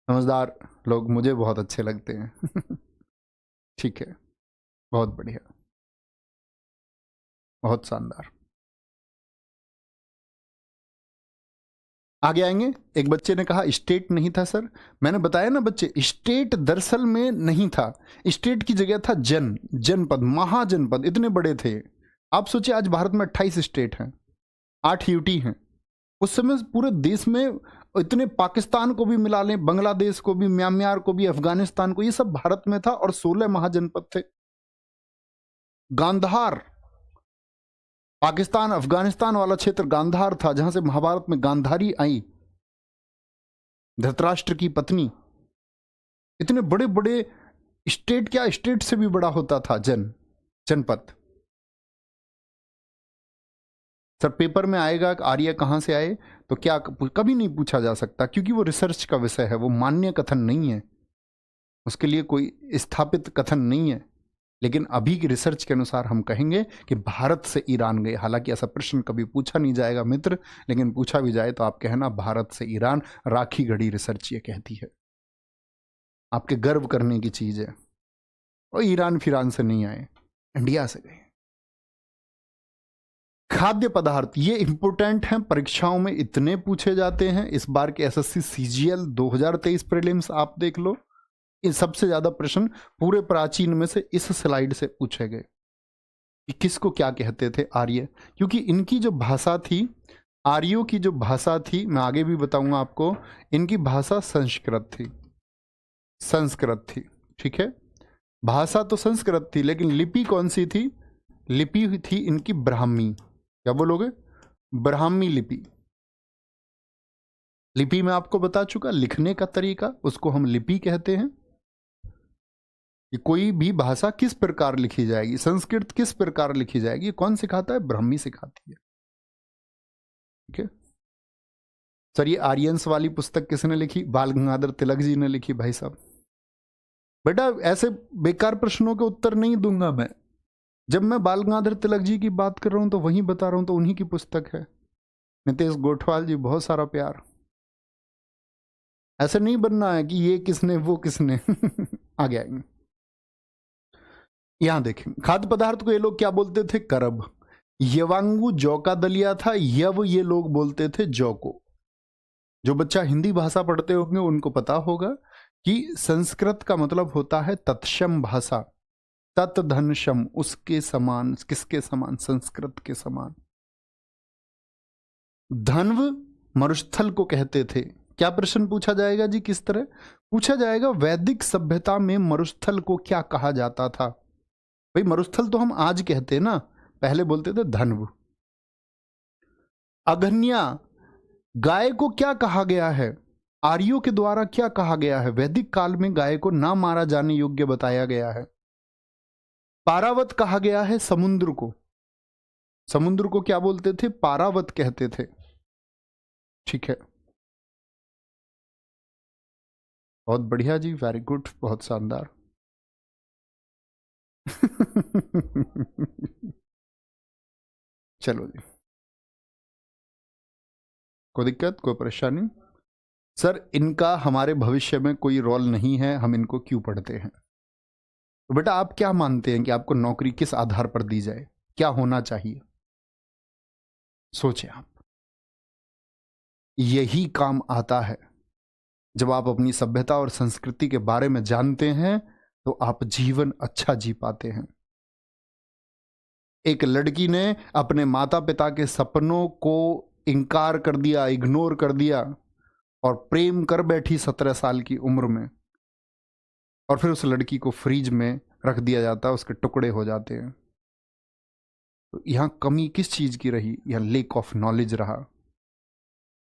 समझदार लोग मुझे बहुत अच्छे लगते हैं। ठीक है, बहुत बढ़िया, बहुत शानदार। आगे आएंगे। एक बच्चे ने कहा स्टेट नहीं था सर। मैंने बताया ना बच्चे, स्टेट दरअसल में नहीं था, स्टेट की जगह था जनपद, महाजनपद, इतने बड़े थे। आप सोचिए आज भारत में 28 स्टेट हैं, 8 यूटी हैं। उस समय पूरे देश में इतने, पाकिस्तान को भी मिला लें, बांग्लादेश को भी, म्यांमार को भी, अफगानिस्तान को, ये सब भारत में था। और 16 महाजनपद थे। गांधार, पाकिस्तान अफगानिस्तान वाला क्षेत्र गांधार था, जहां से महाभारत में गांधारी आई, धृतराष्ट्र की पत्नी। इतने बड़े बड़े स्टेट, क्या स्टेट से भी बड़ा होता था जनपद। सर पेपर में आएगा आर्य कहां से आए, तो क्या कभी नहीं पूछा जा सकता, क्योंकि वो रिसर्च का विषय है, वो मान्य कथन नहीं है, उसके लिए कोई स्थापित कथन नहीं है। लेकिन अभी की रिसर्च के अनुसार हम कहेंगे कि भारत से ईरान गए। हालांकि ऐसा प्रश्न कभी पूछा नहीं जाएगा मित्र, लेकिन पूछा भी जाए तो आप कहना भारत से ईरान, राखी गढ़ी रिसर्च ये कहती है। आपके गर्व करने की चीज है। और ईरान फिरान से नहीं आए, इंडिया से गए। खाद्य पदार्थ ये इंपोर्टेंट हैं, परीक्षाओं में इतने पूछे जाते हैं। इस बार के एसएससी सीजीएल 2023 प्रीलिम्स आप देख लो, इन सबसे ज्यादा प्रश्न पूरे प्राचीन में से इस स्लाइड से पूछे गए कि किसको क्या कहते थे आर्य, क्योंकि इनकी जो भाषा थी, आर्यों की जो भाषा थी, मैं आगे भी बताऊंगा आपको, इनकी भाषा संस्कृत थी, संस्कृत थी। ठीक है, भाषा तो संस्कृत थी, लेकिन लिपि कौन सी थी? लिपि थी इनकी ब्राह्मी। क्या बोलोगे? ब्राह्मी लिपि। लिपि में आपको बता चुका, लिखने का तरीका, उसको हम लिपि कहते हैं। कि कोई भी भाषा किस प्रकार लिखी जाएगी, संस्कृत किस प्रकार लिखी जाएगी, कौन सिखाता है? ब्राह्मी सिखाती है। ठीक है सर, ये आर्यंस वाली पुस्तक किसने लिखी? बाल गंगाधर तिलक जी ने लिखी। भाई साहब, बेटा ऐसे बेकार प्रश्नों के उत्तर नहीं दूंगा मैं। जब मैं बाल गंगाधर तिलक जी की बात कर रहा हूं तो वहीं बता रहा हूं, तो उन्हीं की पुस्तक है। नितेश गोठवाल जी, बहुत सारा प्यार। ऐसे नहीं बनना है कि ये किसने वो किसने। आगे आएंगे, यहां देखें खाद्य पदार्थ को ये लोग क्या बोलते थे? करब। यवांगु जौ का दलिया था, यव ये लोग बोलते थे जौ को। जो बच्चा हिंदी भाषा पढ़ते होंगे उनको पता होगा कि संस्कृत का मतलब होता है तत्सम भाषा, तत् धन शम, उसके समान। किसके समान? संस्कृत के समान। धन्व मरुस्थल को कहते थे। क्या प्रश्न पूछा जाएगा जी? किस तरह पूछा जाएगा? वैदिक सभ्यता में मरुस्थल को क्या कहा जाता था? भाई मरुस्थल तो हम आज कहते हैं ना, पहले बोलते थे धन्व। अघन्या, गाय को क्या कहा गया है? आर्यों के द्वारा क्या कहा गया है? वैदिक काल में गाय को ना मारा जाने योग्य बताया गया है। पारावत कहा गया है समुद्र को। समुद्र को क्या बोलते थे? पारावत कहते थे। ठीक है, बहुत बढ़िया जी, वेरी गुड, बहुत शानदार। चलो जी, कोई दिक्कत, कोई परेशानी? सर इनका हमारे भविष्य में कोई रोल नहीं है, हम इनको क्यों पढ़ते हैं? तो बेटा आप क्या मानते हैं कि आपको नौकरी किस आधार पर दी जाए, क्या होना चाहिए? सोचें आप। यही काम आता है जब आप अपनी सभ्यता और संस्कृति के बारे में जानते हैं, तो आप जीवन अच्छा जी पाते हैं। एक लड़की ने अपने माता पिता के सपनों को इनकार कर दिया, इग्नोर कर दिया, और प्रेम कर बैठी 17 साल की उम्र में, और फिर उस लड़की को फ्रीज में रख दिया जाता है, उसके टुकड़े हो जाते हैं। तो यहां कमी किस चीज की रही? यह लेक ऑफ नॉलेज रहा।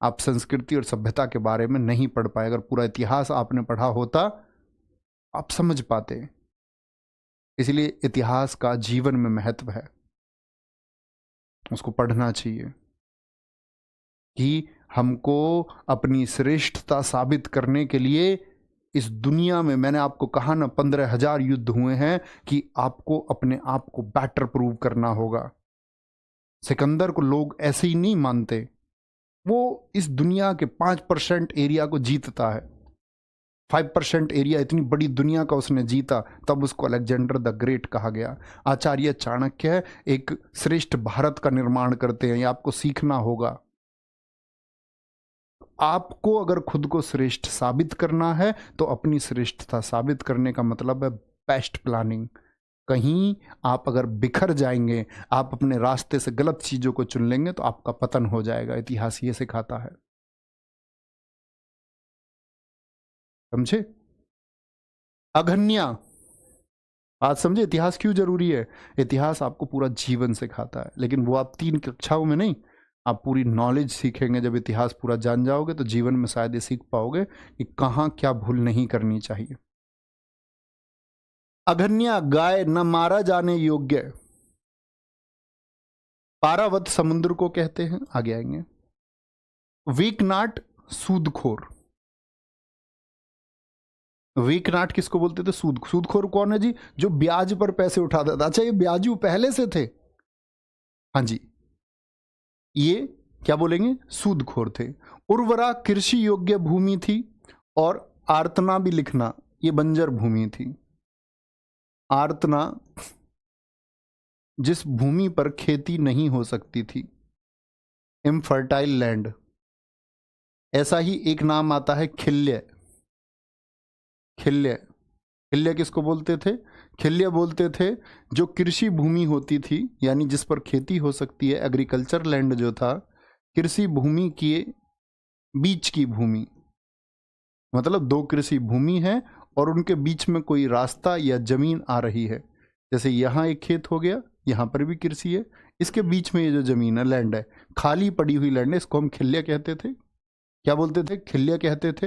आप संस्कृति और सभ्यता के बारे में नहीं पढ़ पाए। अगर पूरा इतिहास आपने पढ़ा होता, आप समझ पाते। इसलिए इतिहास का जीवन में महत्व है, उसको पढ़ना चाहिए। कि हमको अपनी श्रेष्ठता साबित करने के लिए इस दुनिया में, मैंने आपको कहा ना 15,000 युद्ध हुए हैं, कि आपको अपने आप को बेटर प्रूव करना होगा। सिकंदर को लोग ऐसे ही नहीं मानते, वो इस दुनिया के 5% एरिया को जीतता है। 5% एरिया, इतनी बड़ी दुनिया का उसने जीता, तब उसको अलेक्जेंडर द ग्रेट कहा गया। आचार्य चाणक्य एक श्रेष्ठ भारत का निर्माण करते हैं, ये आपको सीखना होगा। आपको अगर खुद को श्रेष्ठ साबित करना है तो अपनी श्रेष्ठता साबित करने का मतलब है बेस्ट प्लानिंग। कहीं आप अगर बिखर जाएंगे, आप अपने रास्ते से गलत चीजों को चुन लेंगे तो आपका पतन हो जाएगा। इतिहास ये सिखाता है, समझे? अघन्या, आज समझे इतिहास क्यों जरूरी है। इतिहास आपको पूरा जीवन सिखाता है, लेकिन वो आप 3 कक्षाओं में नहीं, आप पूरी नॉलेज सीखेंगे। जब इतिहास पूरा जान जाओगे तो जीवन में शायद ये सीख पाओगे कि कहाँ क्या भूल नहीं करनी चाहिए। अघन्या, गाय न मारा जाने योग्य। पारावत समुद्र को कहते हैं, आगे आएंगे। वीकनाट, सूदखोर। वीकनाट किसको बोलते थे? सूदखोर कौन है जी? जो ब्याज पर पैसे उठाता था। अच्छा, ये ब्याजू पहले से थे? हाँ जी, ये क्या बोलेंगे? सूदखोर थे। उर्वरा कृषि योग्य भूमि थी, और आर्तना भी लिखना, ये बंजर भूमि थी। आर्तना, जिस भूमि पर खेती नहीं हो सकती थी, इनफर्टाइल लैंड। ऐसा ही एक नाम आता है खिल्य। खिल्य, खिल्य किसको बोलते थे? खिल्य बोलते थे जो कृषि भूमि होती थी, यानी जिस पर खेती हो सकती है, एग्रीकल्चर लैंड जो था, कृषि भूमि के बीच की भूमि, मतलब 2 कृषि भूमि है और उनके बीच में कोई रास्ता या जमीन आ रही है। जैसे यहाँ एक खेत हो गया, यहाँ पर भी कृषि है, इसके बीच में ये जो जमीन है, लैंड है, खाली पड़ी हुई लैंड है, इसको हम खिल्य कहते थे। क्या बोलते थे? खिल्य कहते थे।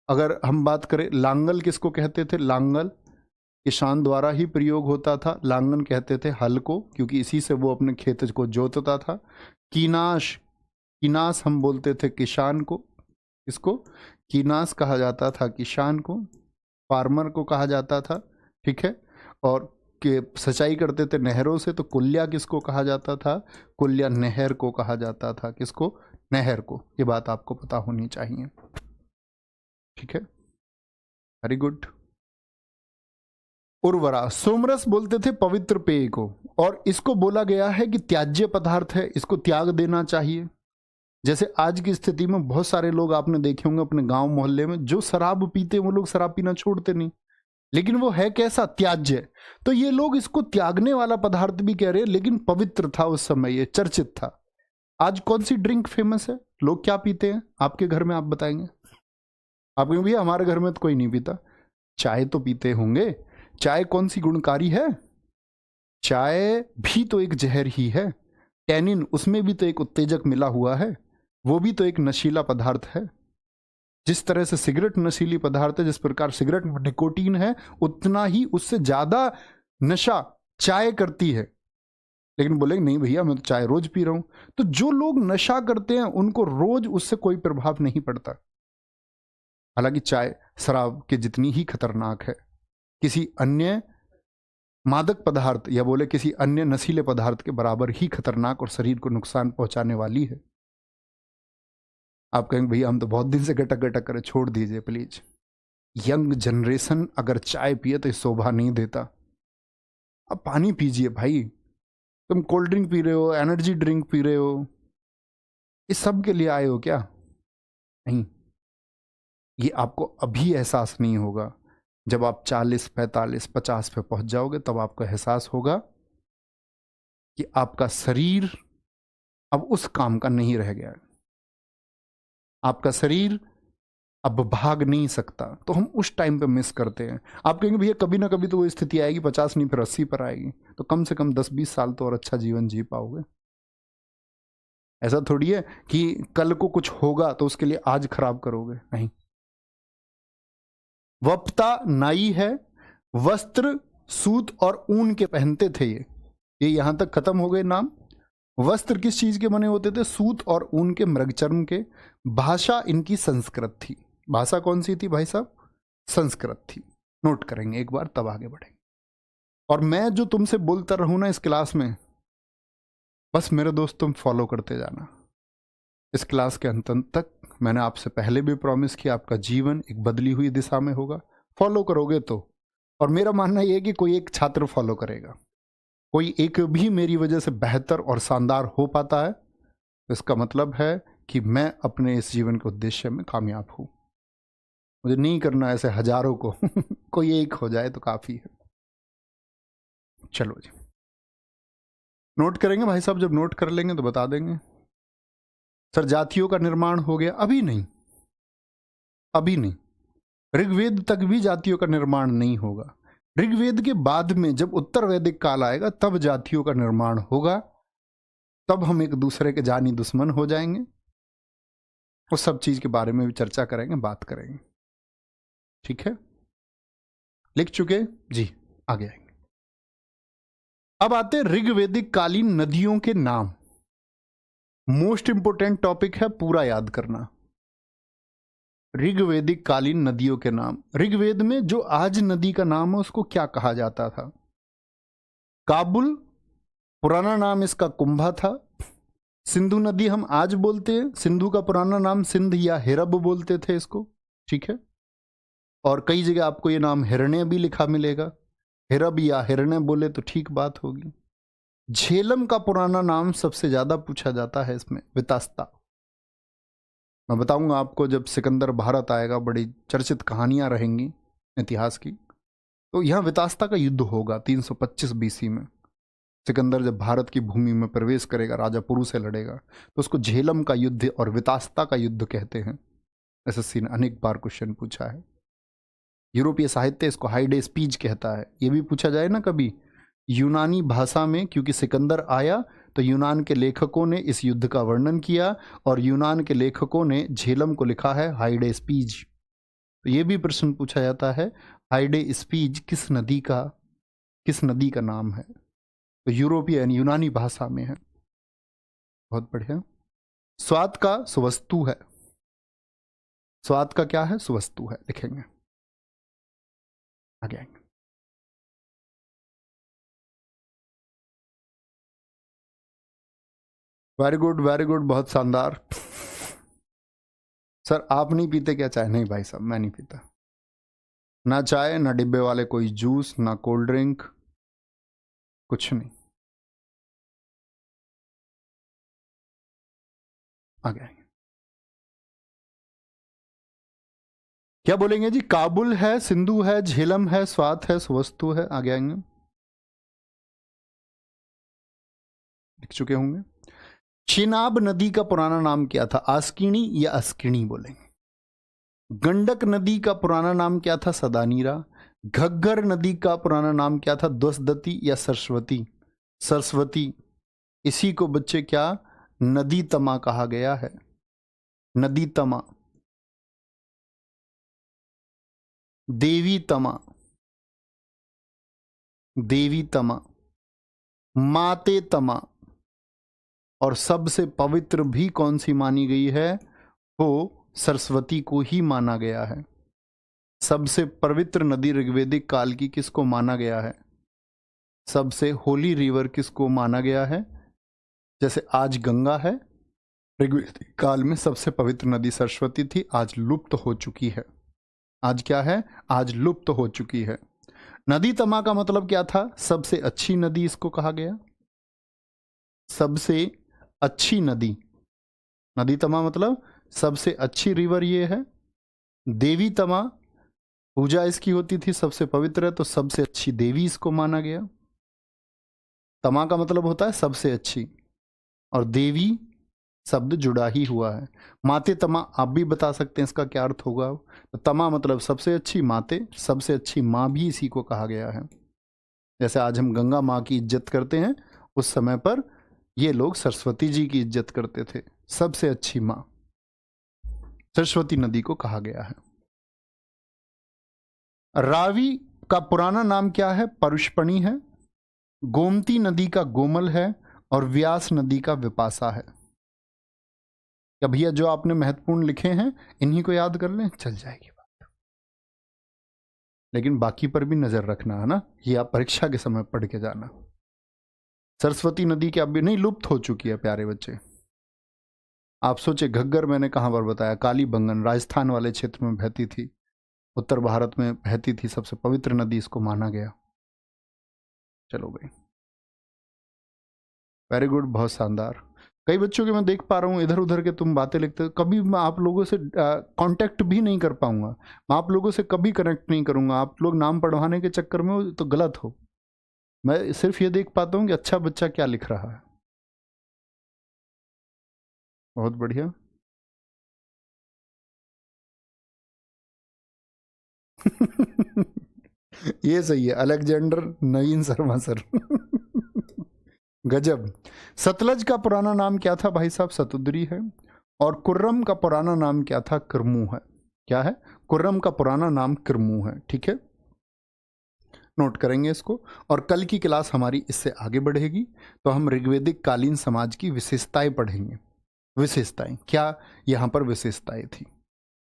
अगर हम बात करें, लांगल किसको कहते थे? लांगल किसान द्वारा ही प्रयोग होता था। लांगन कहते थे हल को, क्योंकि इसी से वो अपने खेत को जोतता था। कीनाश, कीनास हम बोलते थे किसान को। इसको कीनास कहा जाता था किसान को, फार्मर को कहा जाता था, ठीक है। और के सिंचाई करते थे नहरों से, तो कुल्या किसको कहा जाता था? कुल्या नहर को कहा जाता था। किसको? नहर को। ये बात आपको पता होनी चाहिए, ठीक है, वेरी गुड। उर्वरा, सोमरस बोलते थे पवित्र पेय को, और इसको बोला गया है कि त्याज्य पदार्थ है, इसको त्याग देना चाहिए। जैसे आज की स्थिति में बहुत सारे लोग आपने देखे होंगे अपने गांव मोहल्ले में, जो शराब पीते वो लोग शराब पीना छोड़ते नहीं, लेकिन वो है कैसा? त्याज्य। तो ये लोग इसको त्यागने वाला पदार्थ भी कह रहे हैं, लेकिन पवित्र था उस समय, ये चर्चित था। आज कौन सी ड्रिंक फेमस है? लोग क्या पीते हैं आपके घर में? आप बताएंगे। आप कहेंगे भैया हमारे घर में तो कोई नहीं पीता। चाय तो पीते होंगे। चाय कौन सी गुणकारी है? चाय भी तो एक जहर ही है। टैनिन, उसमें भी तो एक उत्तेजक मिला हुआ है, वो भी तो एक नशीला पदार्थ है। जिस तरह से सिगरेट नशीली पदार्थ है, जिस प्रकार सिगरेट में निकोटीन है, उतना ही उससे ज्यादा नशा चाय करती है। लेकिन बोलेंगे नहीं भैया मैं तो चाय रोज पी रहा हूं। तो जो लोग नशा करते हैं उनको रोज उससे कोई प्रभाव नहीं पड़ता। हालांकि चाय शराब के जितनी ही खतरनाक है, किसी अन्य मादक पदार्थ या बोले किसी अन्य नशीले पदार्थ के बराबर ही खतरनाक और शरीर को नुकसान पहुंचाने वाली है। आप कहेंगे भैया हम तो बहुत दिन से गटक गटक करे, छोड़ दीजिए प्लीज। यंग जनरेशन अगर चाय पिए तो शोभा नहीं देता। अब पानी पीजिए भाई। तुम कोल्ड ड्रिंक पी रहे हो, एनर्जी ड्रिंक पी रहे हो, इस सब के लिए आए हो क्या? नहीं, ये आपको अभी एहसास नहीं होगा। जब आप 40, 45, 50 पे पहुंच जाओगे तब आपको एहसास होगा कि आपका शरीर अब उस काम का नहीं रह गया है। आपका शरीर अब भाग नहीं सकता। तो हम उस टाइम पे मिस करते हैं। आप कहेंगे भैया कभी ना कभी तो वो स्थिति आएगी, 50 नहीं फिर 80 पर आएगी, तो कम से कम 10-20 साल तो और अच्छा जीवन जी पाओगे। ऐसा थोड़ी है कि कल को कुछ होगा तो उसके लिए आज खराब करोगे, नहीं। वप्ता नाई है, वस्त्र सूत और ऊन के पहनते थे। ये यहां तक खत्म हो गए नाम। वस्त्र किस चीज के बने होते थे? सूत और ऊन के, मृगचर्म के। भाषा इनकी संस्कृत थी। भाषा कौन सी थी भाई साहब? संस्कृत थी। नोट करेंगे एक बार, तब आगे बढ़ेंगे। और मैं जो तुमसे बोलता रहूं ना इस क्लास में, बस मेरे दोस्त तुम फॉलो करते जाना। इस क्लास के अंत तक मैंने आपसे पहले भी प्रॉमिस किया, आपका जीवन एक बदली हुई दिशा में होगा। फॉलो करोगे तो। और मेरा मानना यह है कि कोई एक छात्र फॉलो करेगा, कोई एक भी मेरी वजह से बेहतर और शानदार हो पाता है, इसका मतलब है कि मैं अपने इस जीवन के उद्देश्य में कामयाब हूं। मुझे नहीं करना ऐसे हजारों को कोई एक हो जाए तो काफी है। चलो जी, नोट करेंगे भाई साहब, जब नोट कर लेंगे तो बता देंगे। सर जातियों का निर्माण हो गया? अभी नहीं, अभी नहीं। ऋग्वेद तक भी जातियों का निर्माण नहीं होगा। ऋग्वेद के बाद में जब उत्तर वैदिक काल आएगा तब जातियों का निर्माण होगा, तब हम एक दूसरे के जानी दुश्मन हो जाएंगे। उस सब चीज के बारे में भी चर्चा करेंगे, बात करेंगे। ठीक है, लिख चुके जी, आगे आएंगे। अब आते हैं ऋग्वेदिक कालीन नदियों के नाम। मोस्ट इंपोर्टेंट टॉपिक है, पूरा याद करना। ऋग्वेदिक कालीन नदियों के नाम। ऋग्वेद में जो आज नदी का नाम है उसको क्या कहा जाता था? काबुल, पुराना नाम इसका कुंभा था। सिंधु नदी हम आज बोलते हैं, सिंधु का पुराना नाम सिंध या हिरब बोलते थे इसको। ठीक है, और कई जगह आपको ये नाम हिरण्य भी लिखा मिलेगा। हिरब या हिरण्य बोले तो ठीक बात होगी। झेलम का पुराना नाम सबसे ज्यादा पूछा जाता है इसमें, वितास्ता। मैं बताऊंगा आपको, जब सिकंदर भारत आएगा बड़ी चर्चित कहानियां रहेंगी इतिहास की, तो यहां वितास्ता का युद्ध होगा 325 बीसी में। सिकंदर जब भारत की भूमि में प्रवेश करेगा, राजा पुरु से लड़ेगा, तो उसको झेलम का युद्ध और वितास्ता का युद्ध कहते हैं। एसएससी ने अनेक बार क्वेश्चन पूछा है। यूरोपीय साहित्य इसको हाइडे स्पीच कहता है। ये भी पूछा जाए ना कभी यूनानी भाषा में, क्योंकि सिकंदर आया तो यूनान के लेखकों ने इस युद्ध का वर्णन किया और यूनान के लेखकों ने झेलम को लिखा है हाइडे स्पीच। तो ये भी प्रश्न पूछा जाता है, हाइडे स्पीच किस नदी का नाम है? तो यूरोपीय यानी यूनानी भाषा में है। बहुत बढ़िया। स्वाद का सुवस्तु है। स्वाद का क्या है? सुवस्तु है, लिखेंगे, आगे आएंगे। वेरी गुड, वेरी गुड, बहुत शानदार। सर आप नहीं पीते क्या चाय? नहीं भाई साहब, मैं नहीं पीता ना चाय, ना डिब्बे वाले कोई जूस, ना कोल्ड ड्रिंक, कुछ नहीं। आगे आएंगे। क्या बोलेंगे जी? काबुल है, सिंधु है, झेलम है, स्वात है, सुवस्तु है। आगे आएंगे, लिख चुके होंगे। चिनाब नदी का पुराना नाम क्या था? आस्किनी या अस्किनी बोलेंगे। गंडक नदी का पुराना नाम क्या था? सदानीरा। घग्गर नदी का पुराना नाम क्या था? द्वसदती या सरस्वती? सरस्वती। इसी को बच्चे क्या नदी तमा कहा गया है? नदी तमा, देवी तमा, देवी तमा, माते तमा, और सबसे पवित्र भी कौन सी मानी गई है? वो सरस्वती को ही माना गया है। सबसे पवित्र नदी ऋग्वेदिक काल की किसको माना गया है? सबसे होली रिवर किसको माना गया है? जैसे आज गंगा है, ऋग्वेदिक काल में सबसे पवित्र नदी सरस्वती थी, आज लुप्त हो चुकी है। आज क्या है? आज लुप्त हो चुकी है। नदी तमा का मतलब क्या था? सबसे अच्छी नदी इसको कहा गया, सबसे अच्छी नदी। नदी तमा मतलब सबसे अच्छी रिवर ये है। देवी तमा, पूजा इसकी होती थी, सबसे पवित्र है, तो सबसे अच्छी देवी इसको माना गया। तमा का मतलब होता है सबसे अच्छी, और देवी शब्द जुड़ा ही हुआ है। माते तमा आप भी बता सकते हैं इसका क्या अर्थ होगा। तो तमा मतलब सबसे अच्छी, माते सबसे अच्छी माँ भी इसी को कहा गया है। जैसे आज हम गंगा माँ की इज्जत करते हैं, उस समय पर ये लोग सरस्वती जी की इज्जत करते थे। सबसे अच्छी माँ सरस्वती नदी को कहा गया है। रावी का पुराना नाम क्या है? परुष्पणी है। गोमती नदी का गोमल है, और व्यास नदी का विपासा है। क्या भैया जो आपने महत्वपूर्ण लिखे हैं इन्हीं को याद कर लें, चल जाएगी बात। लेकिन बाकी पर भी नजर रखना है ना, ये आप परीक्षा के समय पढ़ के जाना। सरस्वती नदी क्या अभी नहीं लुप्त हो चुकी है प्यारे बच्चे? आप सोचे घग्गर मैंने कहां पर बताया, कालीबंगन राजस्थान वाले क्षेत्र में बहती थी, उत्तर भारत में बहती थी, सबसे पवित्र नदी इसको माना गया। चलो भाई, वेरी गुड, बहुत शानदार। कई बच्चों के मैं देख पा रहा हूँ इधर उधर के तुम बातें लिखते हो, कभी मैं आप लोगों से कांटेक्ट भी नहीं कर पाऊंगा, मैं आप लोगों से कभी कनेक्ट नहीं करूंगा, आप लोग नाम पढ़वाने के चक्कर में हो तो गलत हो। मैं सिर्फ ये देख पाता हूँ कि अच्छा बच्चा क्या लिख रहा है। बहुत बढ़िया। ये सही है, अलेक्जेंडर नवीन शर्मा सर। गजब। सतलज का पुराना नाम क्या था भाई साहब? सतुद्री है। और कुर्रम का पुराना नाम क्या था? किरमू है। क्या है? कुर्रम का पुराना नाम किरमू है। ठीक है, नोट करेंगे इसको। और कल की क्लास हमारी इससे आगे बढ़ेगी तो हम ऋग्वेदिक कालीन समाज की विशेषताएं पढ़ेंगे। विशेषताएं क्या, यहां पर विशेषताएं थी।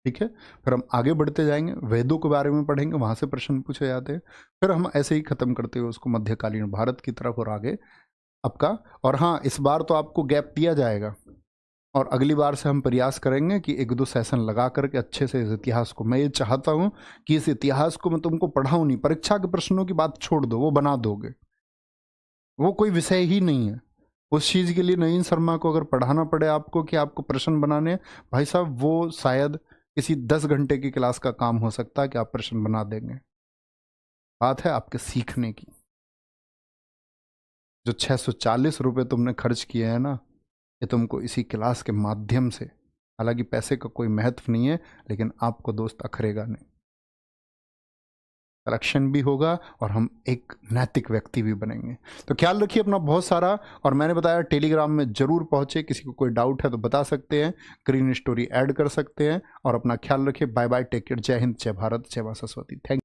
ठीक है, फिर हम आगे बढ़ते जाएंगे, वेदों के बारे में पढ़ेंगे, वहां से प्रश्न पूछे जाते हैं। फिर हम ऐसे ही खत्म करते हुए उसको मध्यकालीन भारत की तरफ और आगे आपका। और हाँ, इस बार तो आपको गैप दिया जाएगा और अगली बार से हम प्रयास करेंगे कि 1-2 सेशन लगा करके अच्छे से इस इतिहास को, मैं ये चाहता हूँ कि इस इतिहास को मैं तुमको पढ़ाऊँ नहीं, परीक्षा के प्रश्नों की बात छोड़ दो, वो बना दोगे, वो कोई विषय ही नहीं है। उस चीज़ के लिए नवीन शर्मा को अगर पढ़ाना पड़े आपको कि आपको प्रश्न बनाने, भाई साहब वो शायद किसी 10 घंटे की क्लास का काम हो सकता है कि आप प्रश्न बना देंगे। बात है आपके सीखने की। जो 640 रुपये तुमने खर्च किए हैं ना, ये तुमको इसी क्लास के माध्यम से, हालांकि पैसे का कोई महत्व नहीं है, लेकिन आपको दोस्त अखरेगा नहीं, कलेक्शन भी होगा और हम एक नैतिक व्यक्ति भी बनेंगे। तो ख्याल रखिए अपना बहुत सारा। और मैंने बताया टेलीग्राम में जरूर पहुंचे, किसी को कोई डाउट है तो बता सकते हैं, ग्रीन स्टोरी ऐड कर सकते हैं। और अपना ख्याल रखिए, बाय बाय, टेक केयर, जय हिंद, जय भारत, जय मां सरस्वती। थैंक